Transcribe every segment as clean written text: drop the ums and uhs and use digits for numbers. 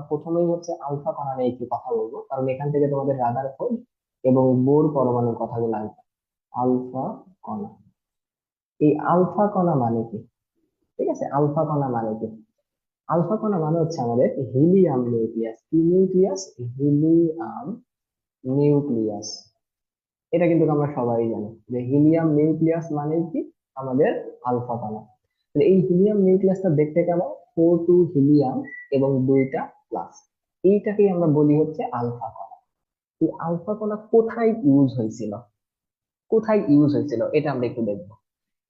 প্রথমেই হচ্ছে আলফা কণা নিয়ে একটু কথা বলবো, কারণ এখান থেকে তোমাদের রাদারফোর্ড এবং বোর পরমাণুর কথাগুলো আসবে। আলফা কণা, এই আলফা কণা মানে কি? ঠিক আছে, আলফা কণা মানে কি? আলফা কণা মানে হচ্ছে আমাদের হিলিয়াম নিউক্লিয়াস। কি নিউক্লিয়াস? Helium nucleus. এটা কিন্তু আমরা সবাই জানি যে হিলিয়াম নিউক্লিয়াস মানে কি? আমাদের আলফা কণা। তাহলে এই হিলিয়াম নিউক্লিয়াসটা দেখতে কেমন? 4 হিলিয়াম এবং 2 প্লাস। এইটাকেই আমরা বলি হচ্ছে আলফা কণা। এই আলফা কণা কোথায় ইউজ হয়েছিল? কোথায় ইউজ হয়েছিল এটা আমরা একটু দেখবো।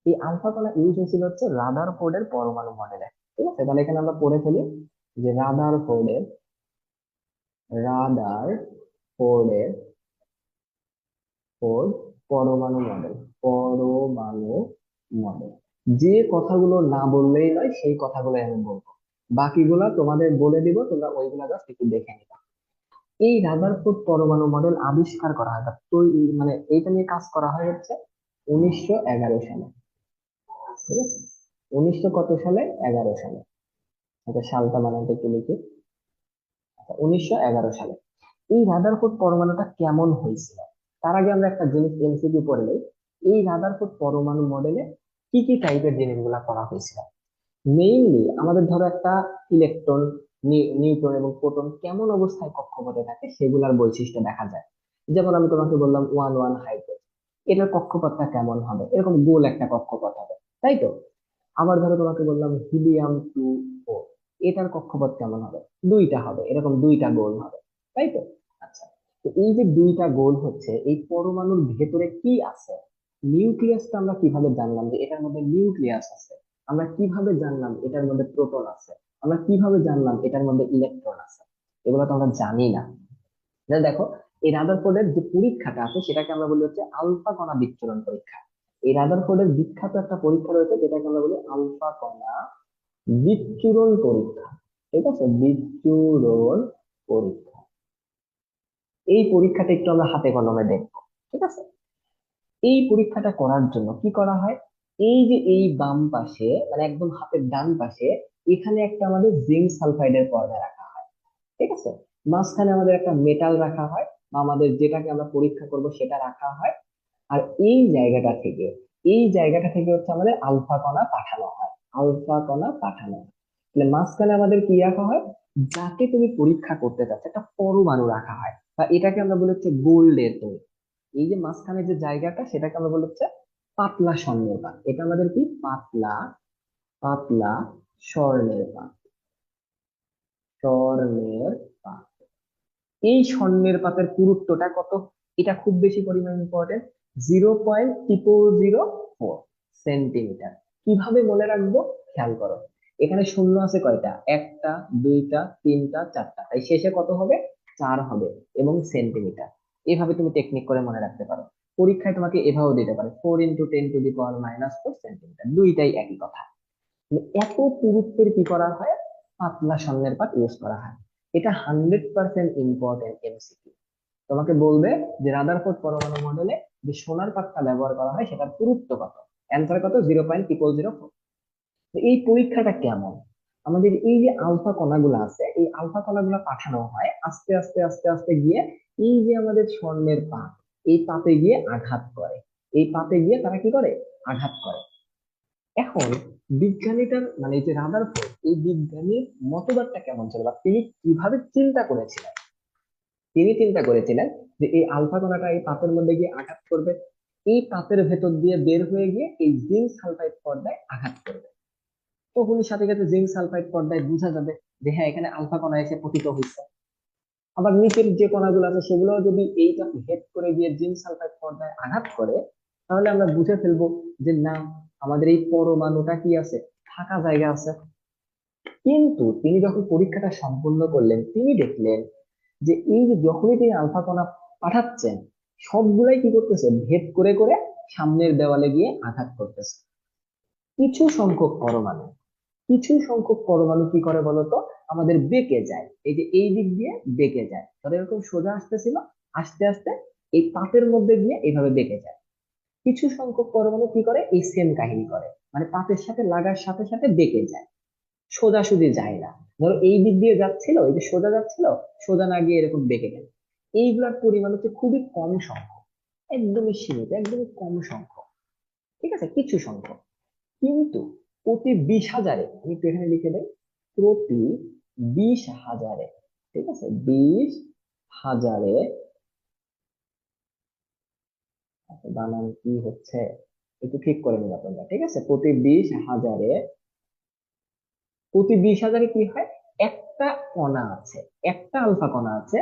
এই আলফা কণা ইউজ হয়েছিল হচ্ছে রাদারফোর্ডের পরমাণু মডেলে। ঠিক আছে, তাহলে এখানে আমরা পড়ে ফেলি যে রাদারফোর্ডের ফোর্ড পরমাণু মডেল। পরমাণু মডেল, যে কথাগুলো না বললেই নয় সেই কথাগুলো আমি বলবো, বাকিগুলা তোমাদের বলে দিব, তোমরা ওইগুলা জাস্ট একটু দেখে নিবা। এই রাদারফোর্ড পরমাণু মডেল আবিষ্কার করা হয় বা তৈরি, মানে এইটা নিয়ে কাজ করা হয় হচ্ছে 1911 সালে। ঠিক আছে, 1900 কত সালে? 11 সালে। আচ্ছা, সালটা বানাতে একটু লিখি। আচ্ছা, 1911 সালে এই রাদারফোর্ড পরমাণুটা কেমন হয়েছিল, তার আগে আমরা একটা জিনিস এমসিকিউ করে নিই। এই রাদারফোর্ড পরমাণু মডেলে কি কি টাইপের জিনিসগুলা করা হয়েছিল? মেইনলি আমাদের ধরো একটা ইলেকট্রন, নিউট্রন এবং প্রোটন কেমন অবস্থায় কক্ষপথে থাকে সেগুলার বৈশিষ্ট্য দেখা যায়। যেমন আমি তোমাকে বললাম 1 1 হাইড্রোজেন, এটার কক্ষপথটা কেমন হবে? এরকম গোল একটা কক্ষপথ হবে, তাই তো? আবার ধরো তোমাকে বললাম হিলিয়াম 2 O, এটার কক্ষপথ কেমন হবে? 2টা হবে, এরকম 2টা গোল হবে, তাই তো? আচ্ছা, তো এই যে 2টা গোল হচ্ছে, এই পরমাণুর ভেতরে কি আছে? নিউক্লিয়াসটা আমরা কিভাবে জানলাম যে এটার মধ্যে নিউক্লিয়াস আছে? আমরা কিভাবে জানলাম এটার মধ্যে প্রোটন আছে? আমরা কিভাবে জানলাম এটার মধ্যে ইলেকট্রন আছে? এগুলো তো আমরা জানি না। তাহলে দেখো, এই রাদারফোর্ডের যে পরীক্ষাটা আছে সেটাকে আমরা বলি হচ্ছে আলফা কণা বিচ্ছুরণ পরীক্ষা। এই রাদারফোর্ডের বিখ্যাত একটা পরীক্ষা রয়েছে যেটাকে আমরা বলি আলফা কণা বিচ্ছুরণ পরীক্ষা। ঠিক আছে, বিচ্ছুরণ পরীক্ষা। এই পরীক্ষাটা একটু আমরা হাতে কলমে দেখবো। ঠিক আছে, এই পরীক্ষাটা করার জন্য কি করা হয়? এই যে এই বাম পাশে, মানে একদম হাতের ডান পাশে, এখানে একটা আমাদের জিঙ্ক সালফাইডের পর্দা রাখা হয়। ঠিক আছে, মাঝখানে আমাদের একটা মেটাল রাখা হয়, বা আমাদের যেটাকে আমরা পরীক্ষা করব সেটা রাখা হয়। আর এই জায়গাটা থেকে হচ্ছে আমাদের আলফা কণা পাঠানো হয়। আলফা কণা পাঠানো হয়। তাহলে মাঝখানে আমাদের কি রাখা হয়? যাকে তুমি পরীক্ষা করতে চাচ্ছ একটা পরমাণু রাখা হয়, বা এটাকে আমরা বলি হচ্ছে গোল্ডের তৈরি। এই যে মাঝখানে যে জায়গাটা সেটাকে আমরা বলি হচ্ছে পাতলা স্বর্ণের পাত। এটা আমাদের কি? পাতলা, পাতলা স্বর্ণের পাত। স্বর্ণের পাত। এই স্বর্ণের পাতের পুরুত্বটা কত? এটা খুব বেশি পরিমাণ ইম্পর্টেন্ট। 0.0004 সেন্টিমিটার। কিভাবে মনে রাখবো? খেয়াল করো, এখানে শূন্য আছে কয়টা? একটা, দুইটা, তিনটা, চারটা, তাই শেষে কত হবে? 4 হবে, এবং সেন্টিমিটার। এভাবে তুমি টেকনিক করে মনে রাখতে পারো। পরীক্ষায় তোমাকে এভাবেও দিতে পারে 4 × 10⁻⁴ সেন্টিমিটার, দুইটাই একই কথা। মানে এত পুরুত্বের কি করা হয়? পাতলা স্বর্ণের পাত ইউজ করা হয়। এটা 100% ইম্পর্টেন্ট এমসিকিউ। তোমাকে বলবে যে রাদারফোর্ড পরমাণু মডেলে যে সোনার পাতটা ব্যবহার করা হয় সেটার পুরুত্ব কত? অ্যান্সার কত? 0.0004। এই পরীক্ষাটা কেমন? আমাদের এই যে আলফা কণাগুলো আছে, এই আলফা কণাগুলো পাঠানো হয় আস্তে আস্তে আস্তে আস্তে গিয়ে এই যে আমাদের স্বর্ণের পাত, এই পাতে গিয়ে আঘাত করে। এই পাতে গিয়ে তারা কি করে? আঘাত করে। এখন বিজ্ঞানীটার, মানে এই যে রাদারফোর্ড, এই বিজ্ঞানীর মতবাদটা কেমন ছিল, বা তিনি কিভাবে চিন্তা করেছিলেন? তিনি চিন্তা করেছিলেন যে এই আলফা কণাটা এই পাতের মধ্যে গিয়ে আঘাত করবে, এই পাতের ভেতর দিয়ে বের হয়ে গিয়ে এই জিঙ্ক সালফাইড পর্দায় আঘাত করবে। তখনই সাথে সাথে জিঙ্ক সালফাইড পর্দায় বোঝা যাবে যে হ্যাঁ, এখানে আলফা কণা এসে পতিত হয়েছে। আবার নিচের যে কণাগুলো আছে সেগুলো যদি এইটা হেড করে গিয়ে জিঙ্ক সালফাইড পর্দায় আঘাত করে, তাহলে আমরা বুঝে ফেলবো যে না, আমাদের এই পরমাণুটা কি আছে? ফাঁকা জায়গা আছে। কিন্তু তিনি যখন পরীক্ষাটা সম্পূর্ণ করলেন, তিনি দেখলেন যে এই যে যখনই তিনি আলফা কণা পাঠাচ্ছেন, সবগুলাই কি করতেছে? ভেদ করে করে সামনের দেওয়ালে গিয়ে আঘাত করতেছে। কিছু সংখ্যক পরমাণু, কিছু সংখ্যক পরমাণু কি করে বলতো? আমাদের বেঁকে যায়, এই যে এই দিক দিয়ে বেঁকে যায়। ধর এরকম সোজা আসতেছিল, আস্তে আস্তে এই পাতের মধ্যে গিয়ে এইভাবে বেঁকে যায়। কিছু সংখ্যক পরমাণু কি করে? এই সেম কাহিনী করে, মানে পাতের সাথে লাগার সাথে সাথে বেঁকে যায়। সোজাসুজি যায় না। ধরো এই দিক দিয়ে যাচ্ছিল, এই যে সোজা যাচ্ছিল, সোজা না গিয়ে এরকম বেঁকে গেল। এইগুলার পরিমাণ হচ্ছে খুবই কম সংখ্যক, একদমই সীমিত, একদমই কম সংখ্যক। ঠিক আছে, কিছু সংখ্যক। কিন্তু প্রতি 20,000-এ, আমি একটু এখানে লিখে দেই, প্রতি 20,000-এ, ঠিক আছে, 20,000-এ, বানান কি হচ্ছে একটু ঠিক করে নিবা তোমরা, ঠিক আছে, প্রতি বিশ হাজারে কি হয়, একটা কণা আছে, একটা আলফা কণা আছে,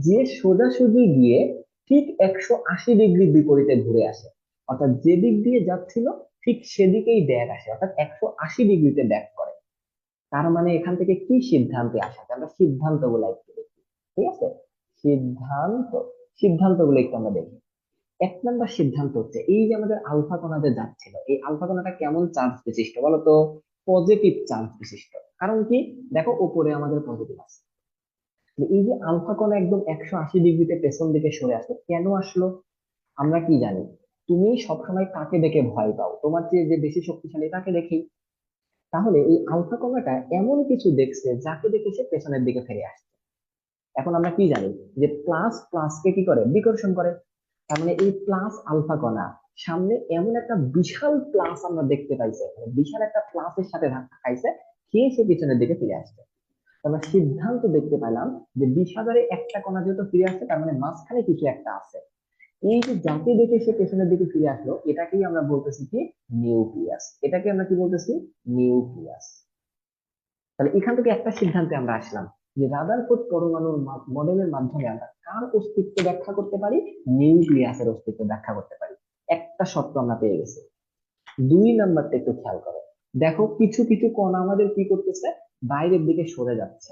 যে সোজাসুজি গিয়ে ঠিক 180 ডিগ্রি বিপরীতে ঘুরে আসে। অর্থাৎ যে দিক দিয়ে যাচ্ছিল ঠিক সেদিকেই ব্যাক আসে, অর্থাৎ 180 ডিগ্রিতে ব্যাক করে। তার মানে এখান থেকে কি সিদ্ধান্তে আসা যায়, আমরা সিদ্ধান্ত গুলো একটু দেখি। ঠিক আছে, সিদ্ধান্ত, সিদ্ধান্ত গুলো একটু আমরা দেখি। 1 নম্বর সিদ্ধান্ত হচ্ছে, এই যে আমাদের আলফা কণা যে যাচ্ছিল, এই আলফা কণাটা কেমন চার্জ বিশিষ্ট বলতো? পজিটিভ চার্জ বিশিষ্ট। কারণ কি, দেখো উপরে আমাদের পজিটিভ আছে। তো এই যে আলফা কণা একদম 180 ডিগ্রিতে পেছন দিকে সরে আসলো, কেন আসলো? আমরা কি জানি, তুমি সবসময় কাকে দেখে ভয় পাও? তোমার চেয়ে যে বেশি শক্তিশালী তাকে দেখেই। তাহলে এই আলফা কণাটা এমন কিছু দেখছে যাকে দেখে সে পেছনের দিকে ফিরে আসছে। এখন আমরা কি জানি, যে প্লাস প্লাসকে কি করে, বিকর্ষণ করে। তার মানে এই প্লাস আলফা কণা সামনে এমন একটা বিশাল প্লাস আমরা দেখতে পাইছে, মানে বিশাল একটা প্লাসের সাথে ধাক্কা খাইছে, খেয়ে সে পিছনের দিকে ফিরে আসছে। তো আমরা সিদ্ধান্ত দেখতে পেলাম যে 20,000-এ একটা কণা যেহেতু ফিরে আসছে, তার মানে মাঝখানে কিছু একটা আছে। এই যে যাকে দেখে সে পেছনের দিকে ফিরে আসলো, এটাকেই আমরা বলতেছি কি, নিউক্লিয়াস। এটাকে আমরা কি বলতেছি, নিউক্লিয়াস। তাহলে এখান থেকে একটা সিদ্ধান্তে আমরা আসলাম, যে রাদারফোর্ড পরমাণুর মডেলের মাধ্যমে আমরা কার অস্তিত্ব ব্যাখ্যা করতে পারি, নিউক্লিয়াসের অস্তিত্ব ব্যাখ্যা করতে পারি। একটা শর্ত আমরা পেয়ে গেছি। 2 নাম্বারটা একটু খেয়াল করো। দেখো কিছু কিছু কণা আমাদের কি করতেছে, বাইরের দিকে সরে যাচ্ছে,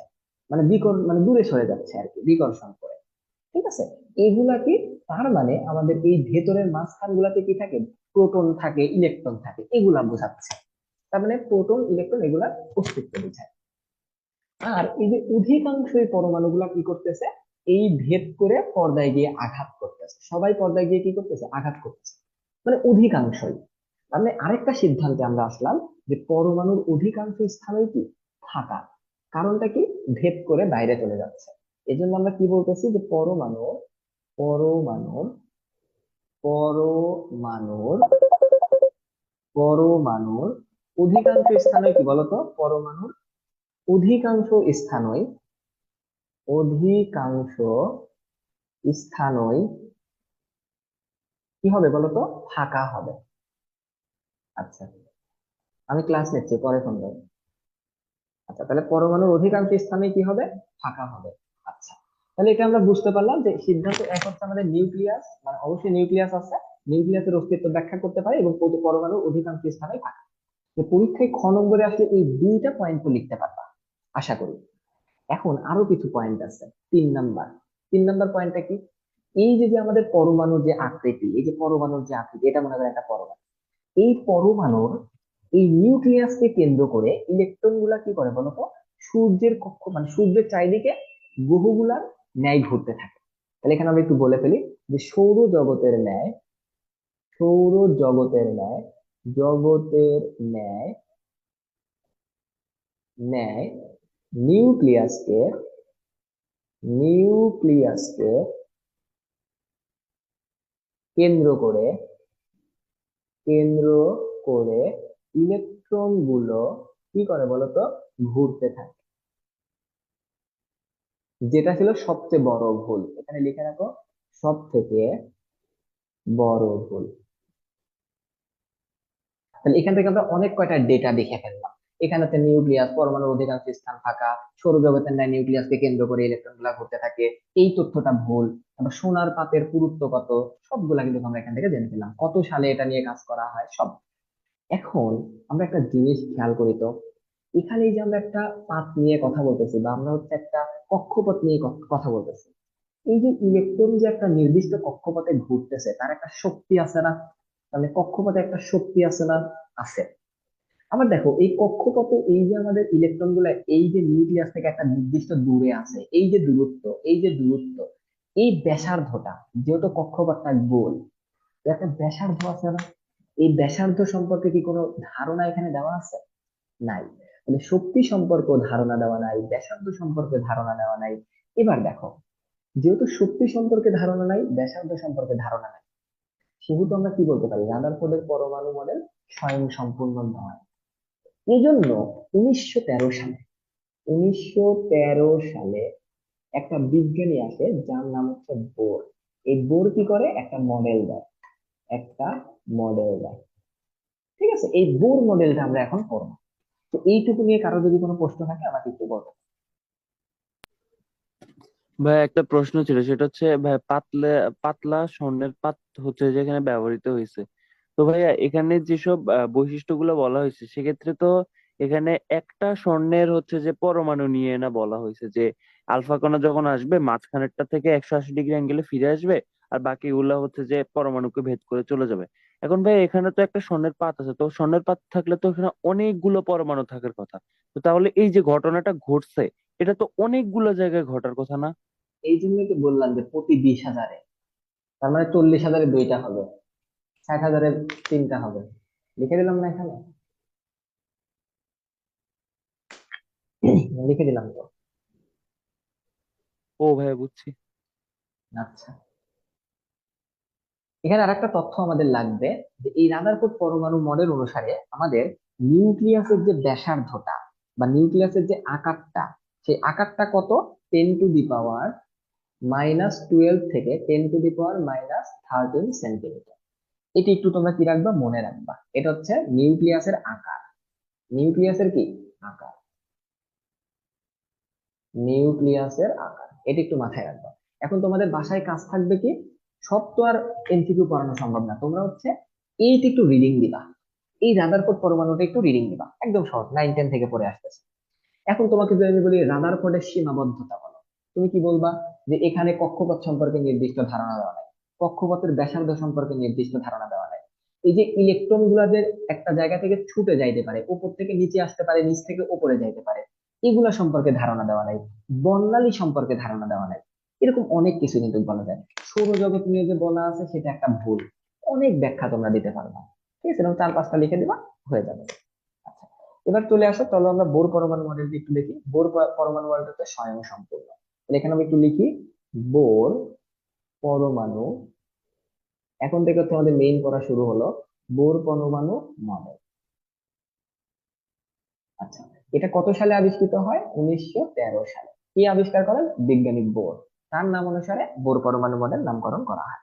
মানে মানে দূরে সরে যাচ্ছে আর কি, বিকর্ষণ করে। ঠিক আছে, এগুলা কি, তার মানে আমাদের এই ভেতরের মাঝখান গুলাতে কি থাকে, প্রোটন থাকে, ইলেকট্রন থাকে, এগুলা বোঝাচ্ছে। তার মানে প্রোটন ইলেকট্রন এগুলা অস্তিত্ব বোঝায়। আর এই যে অধিকাংশই পরমাণুগুলা কি করতেছে, এই ভেদ করে পর্দায় গিয়ে আঘাত করতেছে, সবাই পর্দায় গিয়ে কি করতেছে, আঘাত করতেছে, মানে অধিকাংশই। মানে আরেকটা সিদ্ধান্তে আমরা আসলাম, যে পরমাণুর অধিকাংশ স্থানই কি, ফাঁকা। কারণটা কি, ভেদ করে বাইরে চলে যাচ্ছে। এই জন্য আমরা কি বলতেছি, যে পরমাণুর পরমাণুর পরমাণুর অধিকাংশ স্থানই কি বলতো, পরমাণুর অধিকাংশ স্থানই, অধিকাংশ স্থানই কি হবে বলতো, ফাঁকা হবে। আচ্ছা, আমি ক্লাস নিচ্ছি, পরে ফোন দেবো। আচ্ছা, তাহলে পরমাণুর অধিকাংশ স্থানে কি হবে, ফাঁকা হবে। আচ্ছা, তাহলে এটা আমরা বুঝতে পারলাম যে সিদ্ধান্ত এক হচ্ছে আমাদের নিউক্লিয়াস, মানে অবশ্যই নিউক্লিয়াস আছে, নিউক্লিয়াসের অস্তিত্ব ব্যাখ্যা করতে পারে, এবং প্রতি পরমাণুর অধিকাংশ স্থানে ফাঁকা। তো পরীক্ষায় খ নম্বরে আসলে এই 2টা পয়েন্ট তো লিখতে পারবা, আশা করি। এখন আরো কিছু পয়েন্ট আছে। 3 নাম্বার, 3 নাম্বার পয়েন্টটা কি, এই যে যে আমাদের পরমাণুর যে আকৃতি, এই যে পরমাণুর যে আকৃতি, এটা মনে করেন একটা পরমাণু। এই পরমাণুর এই নিউক্লিয়াসকে কেন্দ্র করে ইলেকট্রন গুলা কি করে বলতো, সূর্যের কক্ষ, মানে সূর্যের চারিদিকে গ্রহগুলার ন্যায় ঘুরতে থাকে। তাহলে এখানে আমরা একটু বলে ফেলি, যে সৌরজগতের ন্যায়, সৌরজগতের ন্যায়, জগতের ন্যায়, ন্যায় নিউক্লিয়াসকে, নিউক্লিয়াসকে কেন্দ্র করে, কেন্দ্র করে ইলেকট্রন গুলো কি করে বলতো, ঘুরতে থাকে। যেটা ছিল সবচেয়ে বড় ভুল, এখানে লিখে রাখো, সব থেকে বড় ভুল। তাহলে এখান থেকে আমরা অনেক কয়টা ডেটা দেখে ফেললাম। এখানে তো নিউক্লিয়াস, পরমাণুর অধিকাংশ স্থান ফাঁকা, সৌরজগতের ন্যায় নিউক্লিয়াসকে কেন্দ্র করে ইলেকট্রন গুলা ঘুরতে থাকে, এই তথ্যটা ভুল। তারপর সোনার পাতের পুরুত্ব কত, সবগুলা কিন্তু আমরা এখান থেকে জেনে ফেললাম, কত সালে এটা নিয়ে কাজ করা হয় সব। এখন আমরা একটা জিনিস খেয়াল করি তো, এখানে এই যে আমরা একটা পাত নিয়ে কথা বলতেছি, বা আমরা হচ্ছে একটা কক্ষপথ নিয়ে কথা বলতেছি। এই যে ইলেকট্রন যে একটা নির্দিষ্ট কক্ষপথে ঘুরতেছে, তার একটা শক্তি আছে না? মানে কক্ষপথে একটা শক্তি আছে না? আছে। আবার দেখো এই কক্ষপথে এই যে আমাদের ইলেকট্রন গুলা এই যে নিউক্লিয়াস থেকে একটা নির্দিষ্ট দূরে আছে, এই যে দূরত্ব, এই যে দূরত্ব, এই ব্যাসার্ধটা, যেহেতু কক্ষপথটা গোল, তো একটা ব্যাসার্ধ আছে না? এই ব্যাসার্ধ সম্পর্কে কি কোনো ধারণা এখানে দেওয়া আছে? নাই। মানে শক্তি সম্পর্কে ধারণা দেওয়া নাই, ব্যাসার্ধ সম্পর্কে ধারণা দেওয়া নাই। এবার দেখো, যেহেতু শক্তি সম্পর্কে ধারণা নাই, ব্যাসার্ধ সম্পর্কে ধারণা নাই, সেহেতু আমরা কি বলতে পারি, রাদারফোর্ডের পরমাণু মডেল স্বয়ং সম্পূর্ণ নয়। এই জন্য 1913 সালে 1913 সালে একটা বিজ্ঞানী আসে যার নাম হচ্ছে বোর। এই বোর কি করে, একটা মডেল দেয়, একটা মডেল দেয়। ঠিক আছে, এই বোর মডেলটা আমরা এখন পড়বো। তো এইটুকু নিয়ে কারো যদি কোনো প্রশ্ন থাকে আমাকে একটু বলবো। ভাই একটা প্রশ্ন ছিল, সেটা হচ্ছে ভাই পাতলা পাতলা স্বর্ণের পাত হচ্ছে যেখানে ব্যবহৃত হয়েছে। তো ভাইয়া এখানে যেসব বৈশিষ্ট্যগুলো বলা হয়েছে সেক্ষেত্রে তো এখানে একটা স্বর্ণের হচ্ছে যে পরমাণু নিয়ে না বলা হয়েছে যে আলফা কণা যখন আসবে মাঝখানেরটা থেকে 180 ডিগ্রি অ্যাঙ্গেলে ফিরে আসবে, আর বাকিগুলো হচ্ছে যে পরমাণুকে ভেদ করে চলে যাবে। এখন ভাই এখানে তো একটা স্বর্ণের পাত আছে, তো স্বর্ণের পাত থাকলে তো এখানে অনেকগুলো পরমাণু থাকার কথা। তো তাহলে এই যে ঘটনাটা ঘটছে এটা তো অনেকগুলো জায়গায় ঘটার কথা না? এই জন্যই তো বললাম যে প্রতি 20,000-এ, তার মানে 40,000-এ দুইটা হবে, 60,000-এ তিনটা হবে। লিখে দিলাম না এখানে? লিখে দিলাম তো। ও ভাইয়া বুঝছি। আচ্ছা, এখানে আরেকটা তথ্য আমাদের লাগবে, যে এই রাদারফোর্ড পরমাণু মডেল অনুসারে আমাদের নিউক্লিয়াসের যে ব্যাসার্ধটা বা নিউক্লিয়াসের যে আকারটা, সেই আকারটা কত, 10⁻⁻12 থেকে 10⁻⁻13 সেন্টিমিটার। এটি একটু তোমরা কি রাখবা, মনে রাখবা। এটা হচ্ছে নিউক্লিয়াসের আকার, নিউক্লিয়াসের কি আকার, নিউক্লিয়াসের আকার, এটা একটু মাথায় রাখবা। এখন তোমাদের বাসায় কাজ থাকবে কি, সব তো আর এমসিকিউ করানো সম্ভব না, তোমরা হচ্ছে এইটা একটু রিডিং দিবা, এই রাদারফোর্ড পরমাণুটা একটু রিডিং দিবা, একদম সহজ, 9-10 থেকে পড়ে আসতেছে। এখন তোমাকে যদি আমি বলি রাদারফোর্ডের সীমাবদ্ধতা বলো, তুমি কি বলবা, যে এখানে কক্ষপথ সম্পর্কে নির্দিষ্ট ধারণা দেওয়া নাই, কক্ষপথের ব্যাসার্ধ সম্পর্কে নির্দিষ্ট ধারণা দেওয়া নাই, এই যে ইলেকট্রন গুলা যে একটা জায়গা থেকে ছুটে যাইতে পারে, উপর থেকে নিচে আসতে পারে, নিচ থেকে উপরে যাইতে পারে, এগুলা সম্পর্কে ধারণা দেওয়া নাই, বর্ণালী সম্পর্কে ধারণা দেওয়া নাই। এরকম অনেক কিছু কিন্তু বলা যায়। সৌরজগৎ নিয়ে যে বলা আছে সেটা একটা ভুল, অনেক ব্যাখ্যা তোমরা দিতে পারবা। ঠিক আছে, এরকম 4-5টা লিখে দিবা, হয়ে যাবে। আচ্ছা, এবার চলে আসো, চলো আমরা বোর পরমাণু মডেলটি একটু দেখি। বোর পরমাণু মডেলটা হচ্ছে স্বয়ং সম্পূর্ণ। তাহলে এখানে আমি একটু লিখি, বোর পরমাণু, এখন থেকে হচ্ছে আমাদের মেইন পড়া শুরু হলো, বোর পরমাণু মডেল। আচ্ছা, এটা কত সালে আবিষ্কৃত হয়, 1913 সালে। কি আবিষ্কার করেন, বিজ্ঞানী বোর, তার নাম অনুসারে বোর পরমাণু মডেল নামকরণ করা হয়।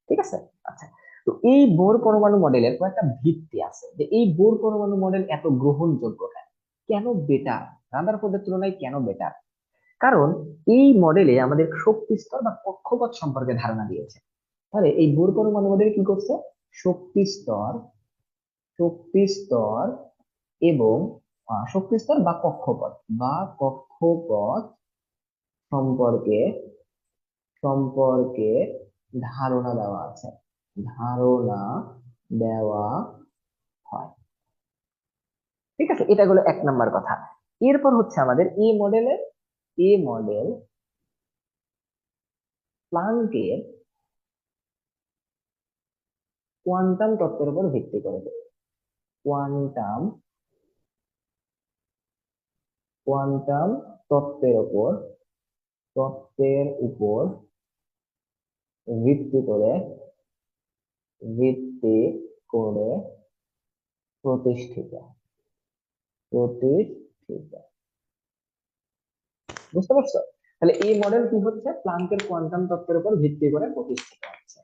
ঠিক আছে। আচ্ছা, তো এই বোর পরমাণু মডেলের কয়েকটা ভিত্তি আছে, যে এই বোর পরমাণু মডেল এত গ্রহণযোগ্য কেন, কেন বেটার, রাদারফোর্ডের তুলনায় কেন বেটার। কারণ এই মডেলে আমাদের শক্তি স্তর বা কক্ষপথ সম্পর্কে ধারণা দিয়েছে। তাহলে এই বোর পরমাণু মডেল কি করছে, শক্তি স্তর, শক্তি স্তর এবং শক্তি স্তর বা কক্ষপথ সম্পর্কে সম্পর্কে ধারণা দেওয়া আছে, ধারণা দেওয়া হয়। ঠিক আছে, এটা হলো 1 নাম্বার কথা। এরপর হচ্ছে আমাদের এ মডেল প্লাঙ্কের কোয়ান্টাম তত্ত্বের উপর ভিত্তি করে। কোয়ান্টাম কোয়ান্টাম তত্ত্বের উপর তত্ত্বের উপর ভিত্তি করে ভিত্তি করে প্রতিষ্ঠিত প্রতিষ্ঠিত বুঝতে পারছো? তাহলে এই মডেল কি হচ্ছে, প্লাঙ্কের কোয়ান্টাম তত্ত্বের উপর ভিত্তি করে প্রতিষ্ঠিত হচ্ছে।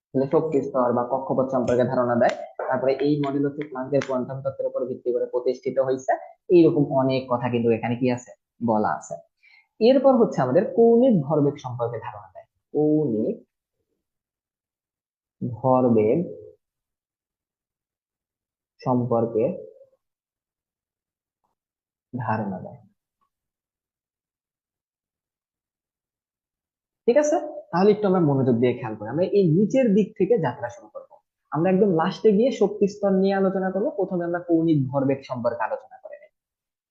তাহলে শক্তি স্তর বা কক্ষপথ সম্পর্কে ধারণা দেয়। তারপরে এই মডেল হচ্ছে প্লাঙ্কের কোয়ান্টাম তত্ত্বের উপর ভিত্তি করে প্রতিষ্ঠিত হয়েছে। এইরকম অনেক কথা কিন্তু এখানে কি আছে, বলা আছে। এরপর হচ্ছে আমাদের কৌণিক ভরবেগ সম্পর্কে ধারণা দেয়, কৌণিক ভরবেগ সম্পর্কে ধারণা দেয়। ঠিক আছে, তাহলে একটু আমরা মনোযোগ দিয়ে খেয়াল করি, আমরা এই নিচের দিক থেকে যাত্রা শুরু করব। আমরা একদম লাস্টে গিয়ে শক্তি স্তর নিয়ে আলোচনা করব, প্রথমে আমরা কৌণিক ভরবেগ সম্পর্কে আলোচনা করে নেব।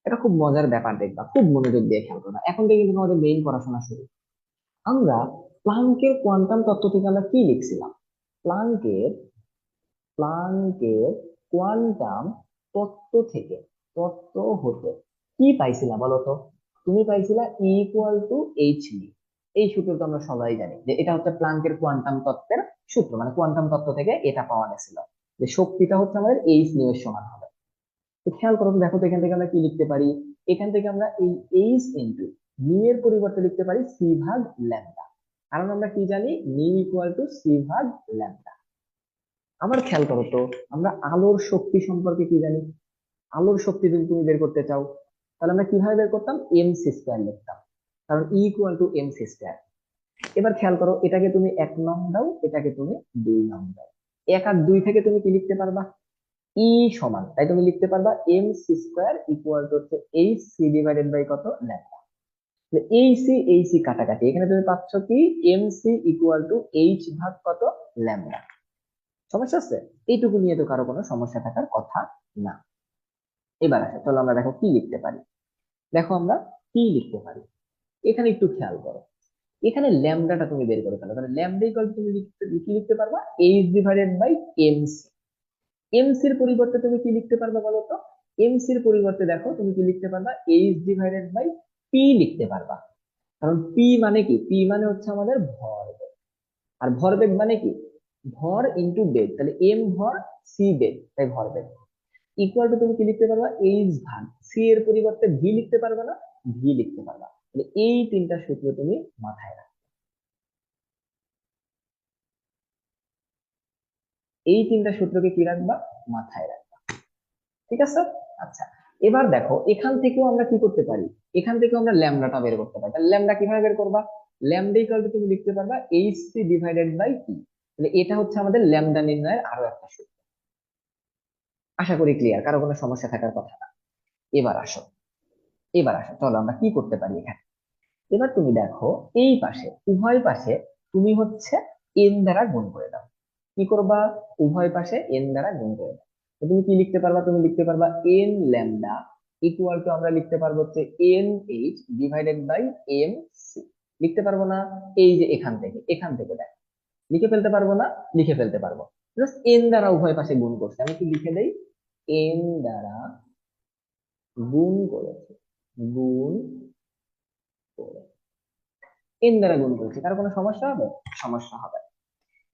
এটা খুব মজার ব্যাপার, দেখবা, খুব মনোযোগ দিয়ে খেয়াল করবা। এখন থেকে কিন্তু আমাদের মেইন পড়াশোনা শুরু। আমরা প্লাঙ্কের কোয়ান্টাম তত্ত্ব থেকে আমরা কি লিখছিলাম, প্লাঙ্কের প্লাঙ্কের কোয়ান্টাম তত্ত্ব থেকে তত্ত্ব হতে কি পাইছিলা বলো তো? তুমি পাইছিলা ইকুয়াল টু এইচ নি। এই সূত্র তো আমরা সবাই জানি যে এটা হচ্ছে প্লাঙ্কের কোয়ান্টাম তত্ত্বের সূত্র, মানে কোয়ান্টাম তত্ত্ব থেকে এটা পাওয়া গেছিল যে শক্তিটা হচ্ছে আমাদের এইচ নিউ এর সমান হবে। তো খেয়াল করো তো, দেখো তো এখান থেকে আমরা কি লিখতে পারি। এখান থেকে আমরা এই এইচ ইন্টু নিউ এর পরিবর্তে লিখতে পারি সি ভাগ ল্যামডা। কারণ আমরা কি জানি, নিউ ইকুয়াল টু সি ভাগ ল্যামডা। আবার খেয়াল করো তো, আমরা আলোর শক্তি সম্পর্কে কি জানি। আলোর শক্তি যদি তুমি বের করতে চাও, তাহলে আমরা কিভাবে বের করতাম, এম সি স্কোয়ার লিখতাম, কারণ E equal to M C square. এবার খেয়াল করো, এটাকে তুমি 1 নং দাও, এটাকে তুমি 2 নং দাও। 1 আর 2 থেকে তুমি কি লিখতে পারবা, ই সমান, তাই তুমি লিখতে পারবা M C square equal to হচ্ছে এইচ সি ডিভাইডেড বাই কত, ল্যামডা। এই সি কাটাকাটি, এখানে তুমি পাচ্ছ কি, M C equal to H ভাগ কত, ল্যামডা। সমস্যা আছে? এইটুকু নিয়ে তো কারো কোনো সমস্যা থাকার কথা না। এবার আসো, চলো আমরা দেখো কি লিখতে পারি। দেখো আমরা কি লিখতে পারি, এখানে একটু খেয়াল করো। এখানে ল্যামডাটা তুমি বের করে ফেলো, তাহলে ল্যামডা ইকুয়াল তুমি কি লিখতে পারবা, H divided by M C. M C এর পরিবর্তে তুমি কি লিখতে পারবা বলো তো? এম সি এর পরিবর্তে দেখো তুমি কি লিখতে পারবা, এইচ ডিভাইডেড বাই পি লিখতে পারবা। কারণ পি মানে কি, পি মানে হচ্ছে আমাদের ভরবেগ। আর ভরবেগ মানে কি, ভর ইনটু বেগ, তাহলে এম ভর সি বেগ, তাই ভরবেগ। ইকুয়াল টু তুমি কি লিখতে পারবা, এইচ ভাগ সি এর পরিবর্তে ভি লিখতে পারবে না, ভি লিখতে পারবা। তাহলে এই তিনটা সূত্র তুমি মাথায় রাখো, এই তিনটা সূত্রকে কি রাখবা, মাথায় রাখবা। ঠিক আছে? আচ্ছা, এবার দেখো এখান থেকেও আমরা কি করতে পারি, এখান থেকেও আমরা ল্যামডাটা বের করতে পারি। তাহলে ল্যামডা কিভাবে বের করবা, ল্যামডা ইকুয়াল টু তুমি লিখতে পারবা H C divided by T. তাহলে এটা হচ্ছে আমাদের ল্যামডা নির্ণয়ের আরো একটা সূত্র। আশা করি ক্লিয়ার, কারো কোনো সমস্যা থাকার কথা না। এবার আসো, এবার আসো, চলো আমরা কি করতে পারি এখানে। এবার তুমি দেখো, এই পাশে উভয় পাশে তুমি হচ্ছে এন দ্বারা গুণ করে দাও। কি করবা, উভয় পাশে এন দ্বারা গুণ করে দাও। তো তুমি কি লিখতে পারবা, তুমি লিখতে পারবা এন ল্যামডা ইকুয়াল টু আমরা লিখতে পারবো হচ্ছে N H divided by M C. লিখতে পারবো না? এই যে এখান থেকে দেখো, লিখে ফেলতে পারবো না, লিখে ফেলতে পারবো। জাস্ট এন দ্বারা উভয় পাশে গুণ করছে, আমি কি লিখে দেই, এন দ্বারা গুণ করেছে, গুণ করে, এন দ্বারা গুণ করেছে, কারো কোনো সমস্যা হবে, সমস্যা হবে না।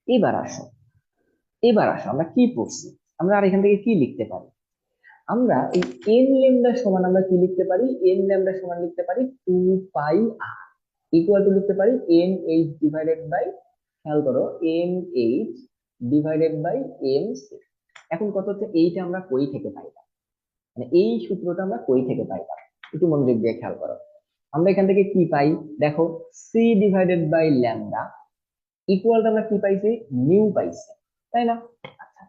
এবার আসো, এবার আসো আমরা কি পড়ছি, আমরা আর এখান থেকে কি লিখতে পারি। আমরা এই এন ল্যামডা সমান আমরা কি লিখতে পারি, এন ল্যামডা সমান লিখতে পারি 2 পাই আর ইকুয়াল টু লিখতে পারি এন এইচ ডিভাইডেড বাই, খেয়াল করো, N H divided by M C. এখন কত হচ্ছে, এইটা আমরা কই থেকে পাইলাম, মানে এই সূত্রটা আমরা কই থেকে পাইলাম, একটু মনোযোগ দিয়ে খেয়াল করো। আমরা এখান থেকে কি পাই, দেখো, C divided by lambda equal আমরা কি পাইছি, নিউ পাইছি, তাই না? আচ্ছা,